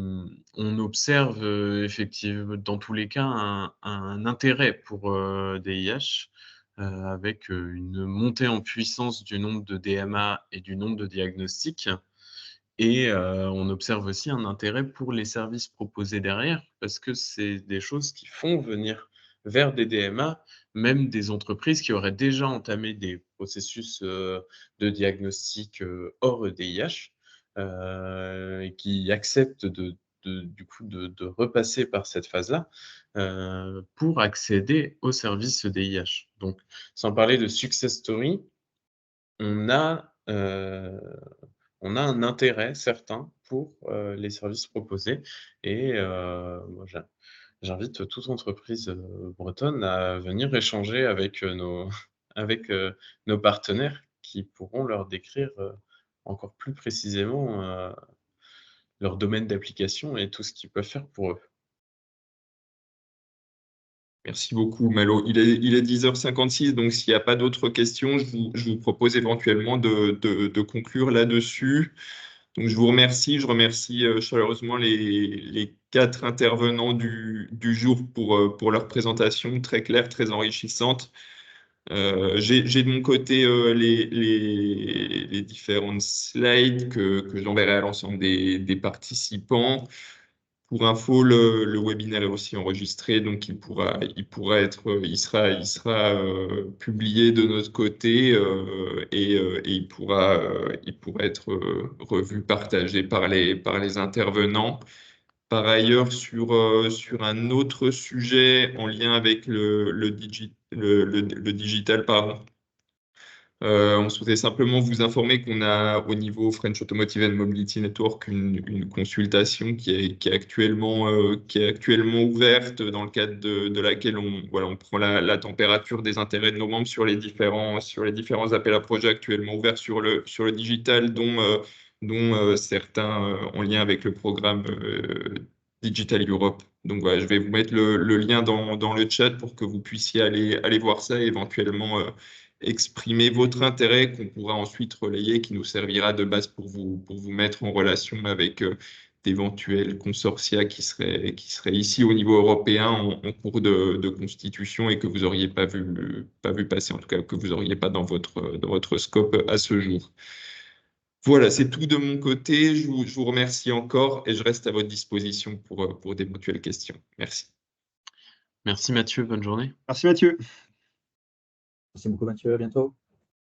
on observe effectivement dans tous les cas un intérêt pour DIH avec une montée en puissance du nombre de DMA et du nombre de diagnostics. Et on observe aussi un intérêt pour les services proposés derrière, parce que c'est des choses qui font venir vers des DMA, même des entreprises qui auraient déjà entamé des processus de diagnostic hors EDIH, et qui acceptent du coup de repasser par cette phase-là pour accéder aux services EDIH. Donc, sans parler de success story, on a un intérêt certain pour les services proposés et moi j'invite toute entreprise bretonne à venir échanger avec avec nos partenaires qui pourront leur décrire encore plus précisément leur domaine d'application et tout ce qu'ils peuvent faire pour eux. Merci beaucoup, Malo. Il est 10h56, donc s'il n'y a pas d'autres questions, je vous propose éventuellement de conclure là-dessus. Donc, je vous remercie. Je remercie chaleureusement les 4 intervenants du jour pour leur présentation très claire, très enrichissante. J'ai de mon côté les différentes slides que j'enverrai à l'ensemble des participants. Pour info, le webinaire est aussi enregistré, donc il sera publié de notre côté et il pourra être revu, partagé par les intervenants. Par ailleurs, sur un autre sujet en lien avec le digital, pardon, on souhaitait simplement vous informer qu'on a au niveau French Automotive and Mobility Network une consultation qui est actuellement ouverte, dans le cadre de laquelle on prend la température des intérêts de nos membres sur les différents appels à projets actuellement ouverts sur le digital, dont certains en lien avec le programme Digital Europe. Donc voilà, je vais vous mettre le lien dans le chat pour que vous puissiez aller voir ça et éventuellement exprimer votre intérêt qu'on pourra ensuite relayer, qui nous servira de base pour vous mettre en relation avec d'éventuels consortia qui seraient ici au niveau européen en cours de constitution et que vous n'auriez pas vu passer, en tout cas que vous n'auriez pas dans votre scope à ce jour. Voilà, c'est tout de mon côté. Je vous remercie encore et je reste à votre disposition pour d'éventuelles questions. Merci. Merci Mathieu, bonne journée. Merci Mathieu. Merci beaucoup, Mathieu. À bientôt.